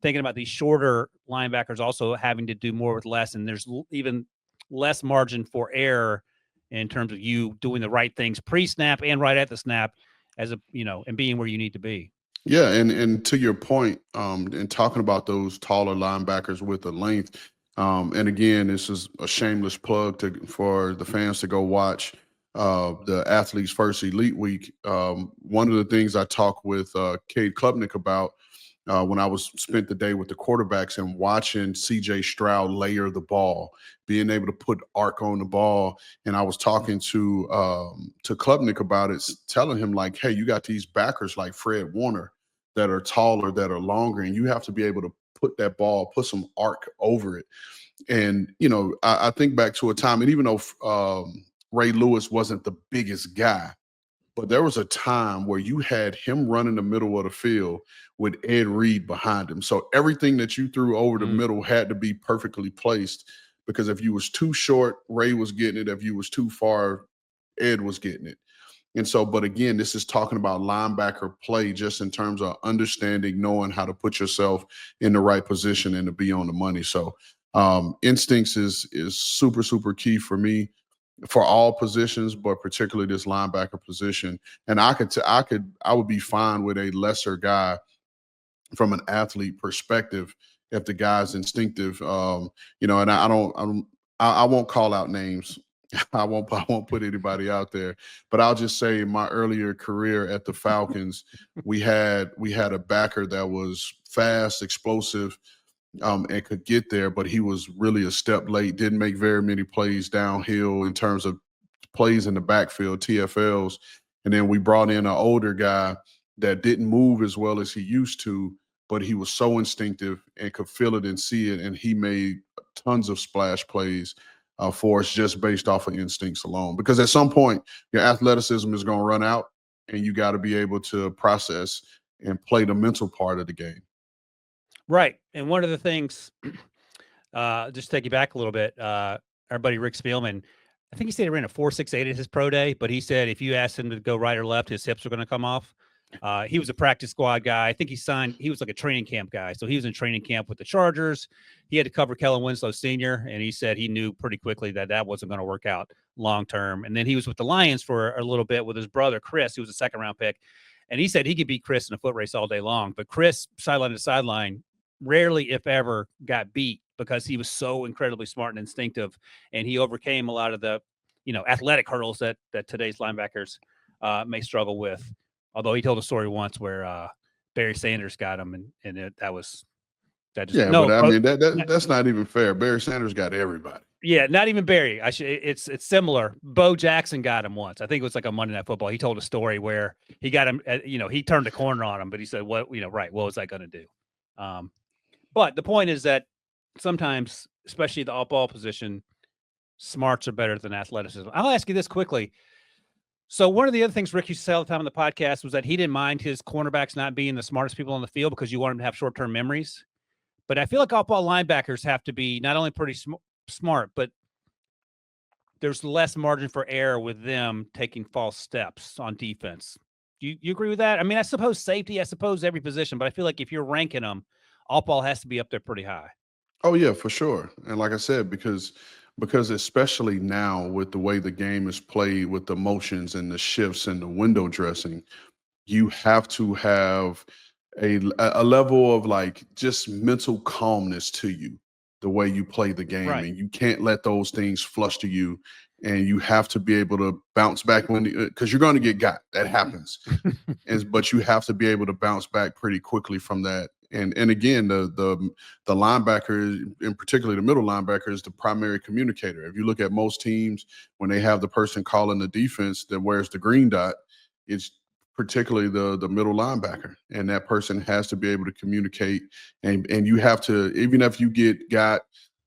thinking about these shorter linebackers also having to do more with less, and there's even less margin for error in terms of you doing the right things pre-snap and right at the snap, and being where you need to be. Yeah, and to your point, and talking about those taller linebackers with the length, and again, this is a shameless plug for the fans to go watch the Athletes First Elite Week. One of the things I talked with Cade Klubnik about when I spent the day with the quarterbacks and watching C.J. Stroud layer the ball, being able to put arc on the ball. And I was talking to Klubnik about it, telling him like, hey, you got these backers like Fred Warner that are taller, that are longer, and you have to be able to put that ball, put some arc over it. And, I think back to a time, and even though Ray Lewis wasn't the biggest guy, but there was a time where you had him run in the middle of the field with Ed Reed behind him. So everything that you threw over the middle had to be perfectly placed, because if you was too short, Ray was getting it. If you was too far, Ed was getting it. And so, but again, this is talking about linebacker play just in terms of understanding, knowing how to put yourself in the right position and to be on the money. So instincts is super, super key for me, for all positions, but particularly this linebacker position. And I would be fine with a lesser guy from an athlete perspective if the guy's instinctive. And I won't call out names. I won't put anybody out there, but I'll just say in my earlier career at the Falcons, we had a backer that was fast, explosive, and could get there, but he was really a step late, didn't make very many plays downhill in terms of plays in the backfield, TFLs. And then we brought in an older guy that didn't move as well as he used to, but he was so instinctive and could feel it and see it, and he made tons of splash plays force just based off of instincts alone. Because at some point, your athleticism is going to run out, and you got to be able to process and play the mental part of the game. Right. And one of the things, just take you back a little bit, our buddy Rick Spielman, I think he said he ran a 4.68 at his pro day, but he said if you asked him to go right or left, his hips are going to come off. He was a practice squad guy. I think he was like a training camp guy. So he was in training camp with the Chargers. He had to cover Kellen Winslow Sr., and he said he knew pretty quickly that wasn't going to work out long term. And then he was with the Lions for a little bit with his brother, Chris, who was a second-round pick. And he said he could beat Chris in a foot race all day long. But Chris, sideline to sideline, rarely, if ever, got beat because he was so incredibly smart and instinctive, and he overcame a lot of the, athletic hurdles that today's linebackers may struggle with. Although he told a story once where Barry Sanders got him, and that's not even fair. Barry Sanders got everybody. Yeah, not even Barry. It's similar. Bo Jackson got him once. I think it was like a Monday Night Football. He told a story where he got him. He turned the corner on him, but he said, "What? Right? What was I going to do?" But the point is that sometimes, especially the off-ball position, smarts are better than athleticism. I'll ask you this quickly. So one of the other things Rick used to say all the time on the podcast was that he didn't mind his cornerbacks not being the smartest people on the field because you want them to have short-term memories. But I feel like off-ball linebackers have to be not only pretty smart, but there's less margin for error with them taking false steps on defense. You agree with that? I mean, I suppose safety, I suppose every position, but I feel like if you're ranking them, off-ball has to be up there pretty high. Oh, yeah, for sure. And like I said, because especially now with the way the game is played with the motions and the shifts and the window dressing, you have to have a level of like just mental calmness to you, the way you play the game. Right. And you can't let those things fluster you, and you have to be able to bounce back because you're going to get got. That happens. But you have to be able to bounce back pretty quickly from that. And again, the linebacker, in particular the middle linebacker, is the primary communicator. If you look at most teams, when they have the person calling the defense that wears the green dot, it's particularly the middle linebacker, and that person has to be able to communicate. And you have to, even if you got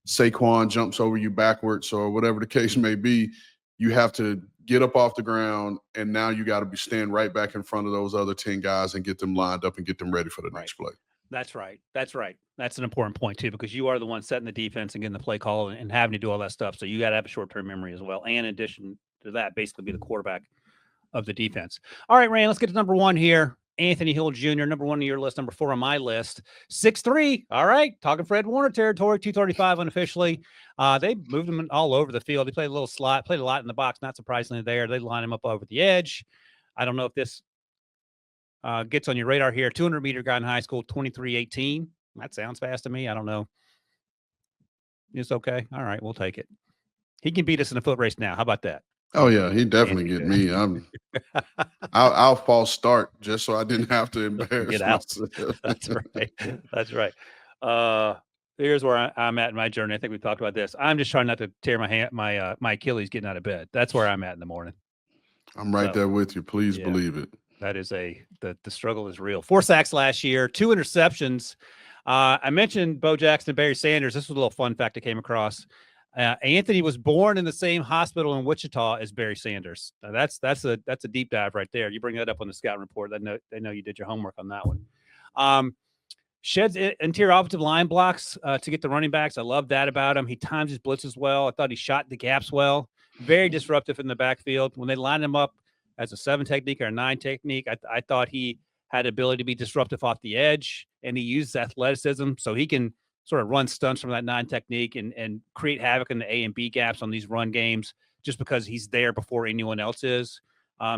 Saquon jumps over you backwards or whatever the case may be, you have to get up off the ground, and now you got to stand right back in front of those other 10 guys and get them lined up and get them ready for the next play. That's right. That's an important point too, because you are the one setting the defense and getting the play call and having to do all that stuff. So you got to have a short-term memory as well. And in addition to that, basically be the quarterback of the defense. All right, Rand, let's get to number one here. Anthony Hill Jr., number one on your list, number 4 on my list. 6'3". All right. Talking Fred Warner territory, 235 unofficially. They moved him all over the field. He played a little slot, played a lot in the box, not surprisingly there. They line him up over the edge. I don't know if this gets on your radar here. 200-meter guy in high school, 23:18. That sounds fast to me. I don't know. It's okay. All right, we'll take it. He can beat us in a foot race now. How about that? Oh yeah, he definitely get me. I'll false start just so I didn't have to embarrass Get out. myself. That's right. Here's where I'm at in my journey. I think we talked about this. I'm just trying not to tear my Achilles getting out of bed. That's where I'm at in the morning. I'm right there with you. Please believe it. That is the struggle is real. 4 sacks last year, 2 interceptions. I mentioned Bo Jackson and Barry Sanders. This was a little fun fact I came across. Anthony was born in the same hospital in Wichita as Barry Sanders. Now that's a deep dive right there. You bring that up on the scouting report. They know you did your homework on that one. Sheds interior offensive line blocks to get the running backs. I love that about him. He times his blitzes well. I thought he shot the gaps well. Very disruptive in the backfield. When they lined him up as a 7 technique or a 9 technique, I thought he had ability to be disruptive off the edge, and he uses athleticism so he can sort of run stunts from that 9 technique and create havoc in the A and B gaps on these run games just because he's there before anyone else is.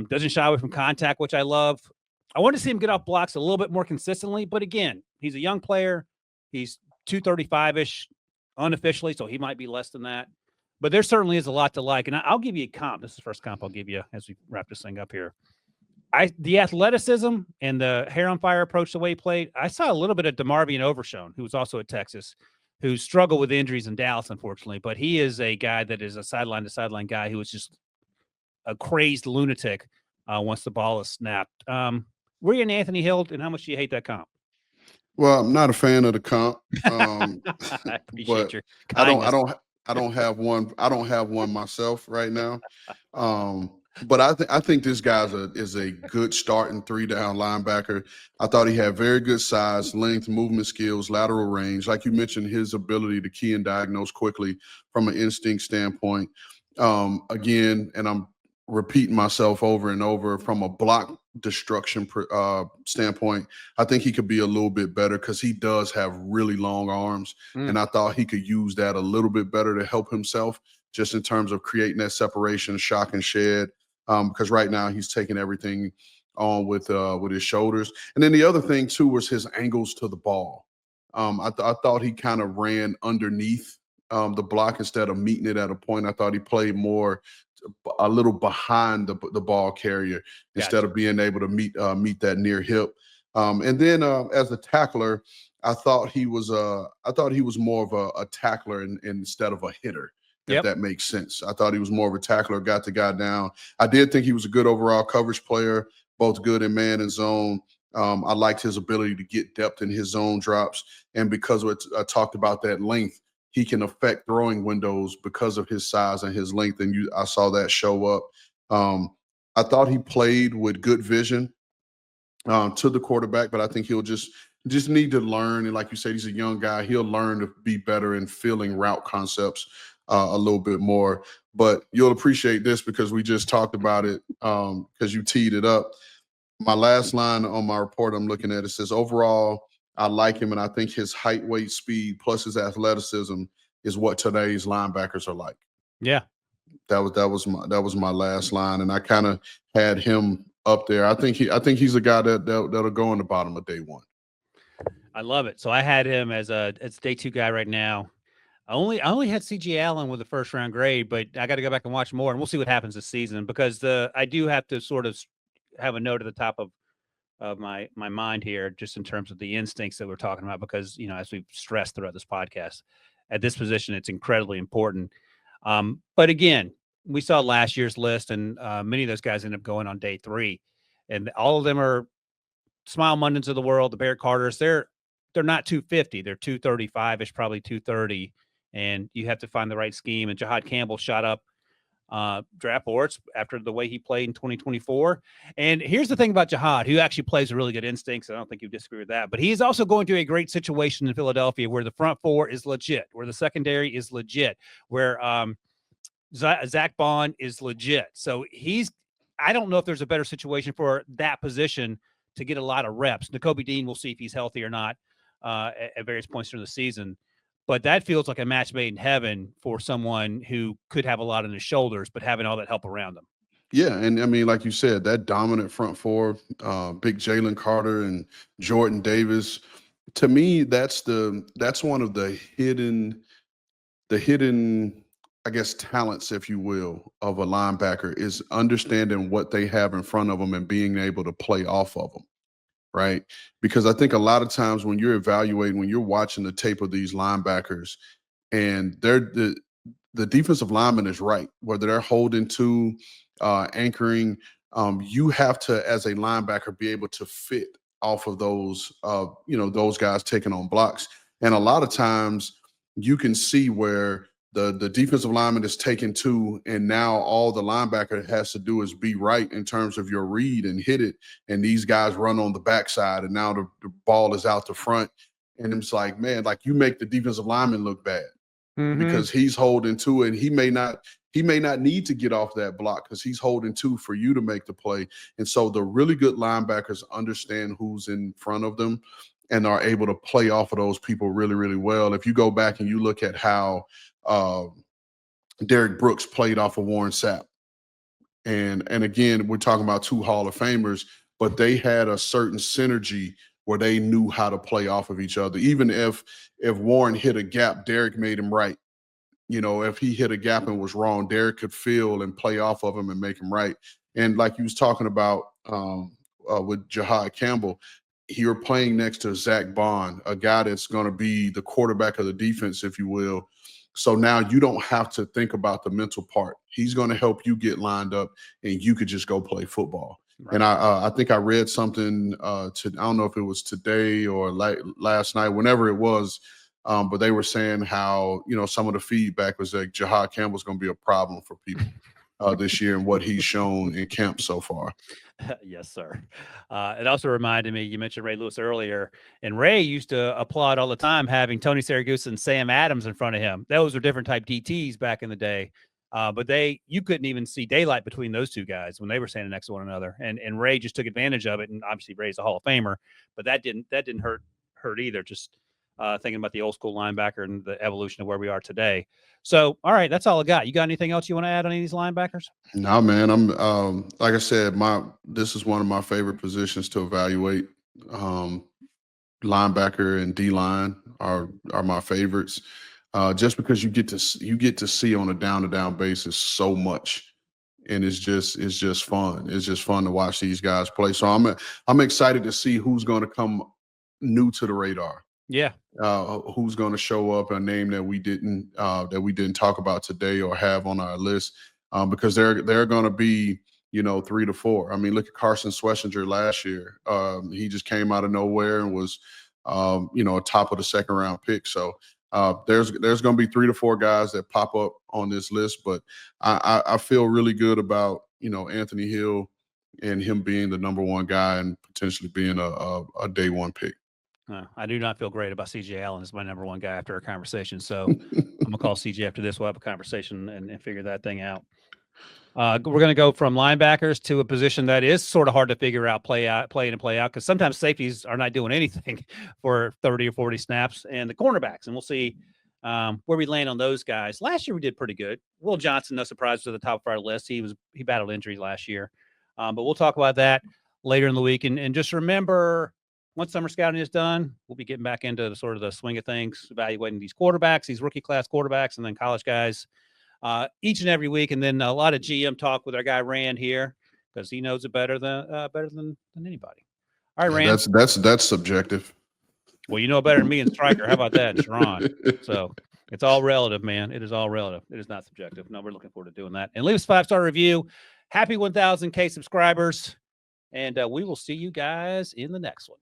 Doesn't shy away from contact, which I love. I want to see him get off blocks a little bit more consistently, but again, he's a young player. He's 235-ish unofficially, so he might be less than that. But there certainly is a lot to like, and I'll give you a comp. This is the first comp I'll give you as we wrap this thing up here. The athleticism and the hair on fire approach, the way he played, I saw a little bit of DeMarvion Overshone, who was also at Texas, who struggled with injuries in Dallas, unfortunately. But he is a guy that is a sideline-to-sideline guy who is just a crazed lunatic once the ball is snapped. Were you an Anthony Hill, and how much do you hate that comp? Well, I'm not a fan of the comp, I appreciate but your I kindness. I don't have one. I don't have one myself right now. But I think this guy's is a good starting 3-down linebacker. I thought he had very good size, length, movement skills, lateral range. Like you mentioned, his ability to key and diagnose quickly from an instinct standpoint. Again, and I'm repeating myself over and over from a block destruction standpoint. I think he could be a little bit better because he does have really long arms, and I thought he could use that a little bit better to help himself, just in terms of creating that separation, shock and shed. Because right now he's taking everything on with his shoulders. And then the other thing too was his angles to the ball. I thought he kind of ran underneath the block instead of meeting it at a point. I thought he played more a little behind the ball carrier instead of being able to meet that near hip. And then as a tackler, I thought he was more of a tackler instead of a hitter. If that makes sense. I thought he was more of a tackler, got the guy down. I did think he was a good overall coverage player, both good in man and zone. I liked his ability to get depth in his zone drops. And because I talked about that length, he can affect throwing windows because of his size and his length. And I saw that show up. I thought he played with good vision to the quarterback, but I think he'll just need to learn. And like you said, he's a young guy. He'll learn to be better in feeling route concepts a little bit more. But you'll appreciate this because we just talked about it because you teed it up. My last line on my report I'm looking at, it says, overall, I like him, and I think his height, weight, speed, plus his athleticism is what today's linebackers are like. Yeah. That was my last line, and I kind of had him up there. I think he's a guy that'll go in the bottom of day one. I love it. So I had him as day 2 guy right now. I only had C.J. Allen with the first round grade, but I got to go back and watch more, and we'll see what happens this season because I do have to sort of have a note at the top of my mind here, just in terms of the instincts that we're talking about, because, as we've stressed throughout this podcast, at this position, it's incredibly important. But again, we saw last year's list, and many of those guys end up going on day 3, and all of them are Smile Mundins of the world, the Barrett Carters. They're not 250, they're 235ish, probably 230. And you have to find the right scheme. And Jahad Campbell shot up draft boards after the way he played in 2024. And here's the thing about Jahad, who actually plays with really good instincts. I don't think you disagree with that. But he is also going through a great situation in Philadelphia where the front 4 is legit, where the secondary is legit, where Zach Bond is legit. So I don't know if there's a better situation for that position to get a lot of reps. Nakobe Dean, we'll see if he's healthy or not at various points during the season. But that feels like a match made in heaven for someone who could have a lot on his shoulders, but having all that help around them. Yeah, and I mean, like you said, that dominant front 4, big Jalen Carter and Jordan Davis. To me, that's one of the hidden, I guess, talents, if you will, of a linebacker is understanding what they have in front of them and being able to play off of them. Right? Because I think a lot of times when you're evaluating, when you're watching the tape of these linebackers and the defensive lineman is right, whether they're holding to, anchoring, you have to, as a linebacker, be able to fit off of those, those guys taking on blocks. And a lot of times you can see where the defensive lineman is taking 2, and now all the linebacker has to do is be right in terms of your read and hit it. And these guys run on the backside, and now the ball is out the front. And it's like, man, like you make the defensive lineman look bad because he's holding 2, and he may not need to get off that block because he's holding 2 for you to make the play. And so the really good linebackers understand who's in front of them and are able to play off of those people really, really well. If you go back and you look at how Derek Brooks played off of Warren Sapp. And again, we're talking about 2 Hall of Famers, but they had a certain synergy where they knew how to play off of each other. Even if Warren hit a gap, Derek made him right. If he hit a gap and was wrong, Derek could feel and play off of him and make him right. And like you was talking about with Jahad Campbell, you're playing next to Zach Bond, a guy that's going to be the quarterback of the defense, if you will. So now you don't have to think about the mental part. He's going to help you get lined up, and you could just go play football. Right. And I think I read something I don't know if it was today or last night, whenever it was, But they were saying how, some of the feedback was like Jahad Campbell's going to be a problem for people this year and what he's shown in camp so far. Yes, sir. It also reminded me, you mentioned Ray Lewis earlier, and Ray used to applaud all the time having Tony Siragusa and Sam Adams in front of him. Those were different type DTs back in the day. But you couldn't even see daylight between those two guys when they were standing next to one another. And Ray just took advantage of it. And obviously Ray's a Hall of Famer, but that didn't hurt either. Just thinking about the old school linebacker and the evolution of where we are today. So, all right, that's all I got. You got anything else you want to add on any of these linebackers? No, man. I'm like I said, this is one of my favorite positions to evaluate. Linebacker and D-line are my favorites. Just because you get to see on a down-to-down basis so much, and it's just fun. It's just fun to watch these guys play. So I'm excited to see who's going to come new to the radar. Yeah. Who's going to show up, a name that we didn't talk about today or have on our list, because they're going to be 3 to 4. I mean, look at Carson Schlesinger last year. He just came out of nowhere and was a top of the second round pick. So there's going to be 3 to 4 guys that pop up on this list, but I feel really good about Anthony Hill and him being the number 1 guy and potentially being a day 1 pick. I do not feel great about CJ Allen as my number 1 guy after a conversation. So I'm gonna call CJ after this. We'll have a conversation and figure that thing out. We're going to go from linebackers to a position that is sort of hard to figure out, play in and play out, because sometimes safeties are not doing anything for 30 or 40 snaps, and the cornerbacks, and we'll see where we land on those guys. Last year we did pretty good. Will Johnson, no surprise, to the top of our list. He battled injuries last year, but we'll talk about that later in the week. And just remember, once summer scouting is done, we'll be getting back into the swing of things, evaluating these quarterbacks, these rookie class quarterbacks, and then college guys each and every week. And then a lot of GM talk with our guy Ran here, because he knows it better than anybody. All right, Ran. That's subjective. Well, you know better than me and Stryker. How about that, Sharon? So it's all relative, man. It is all relative. It is not subjective. No, we're looking forward to doing that. And leave us a 5-star review. Happy 1,000K subscribers. And we will see you guys in the next one.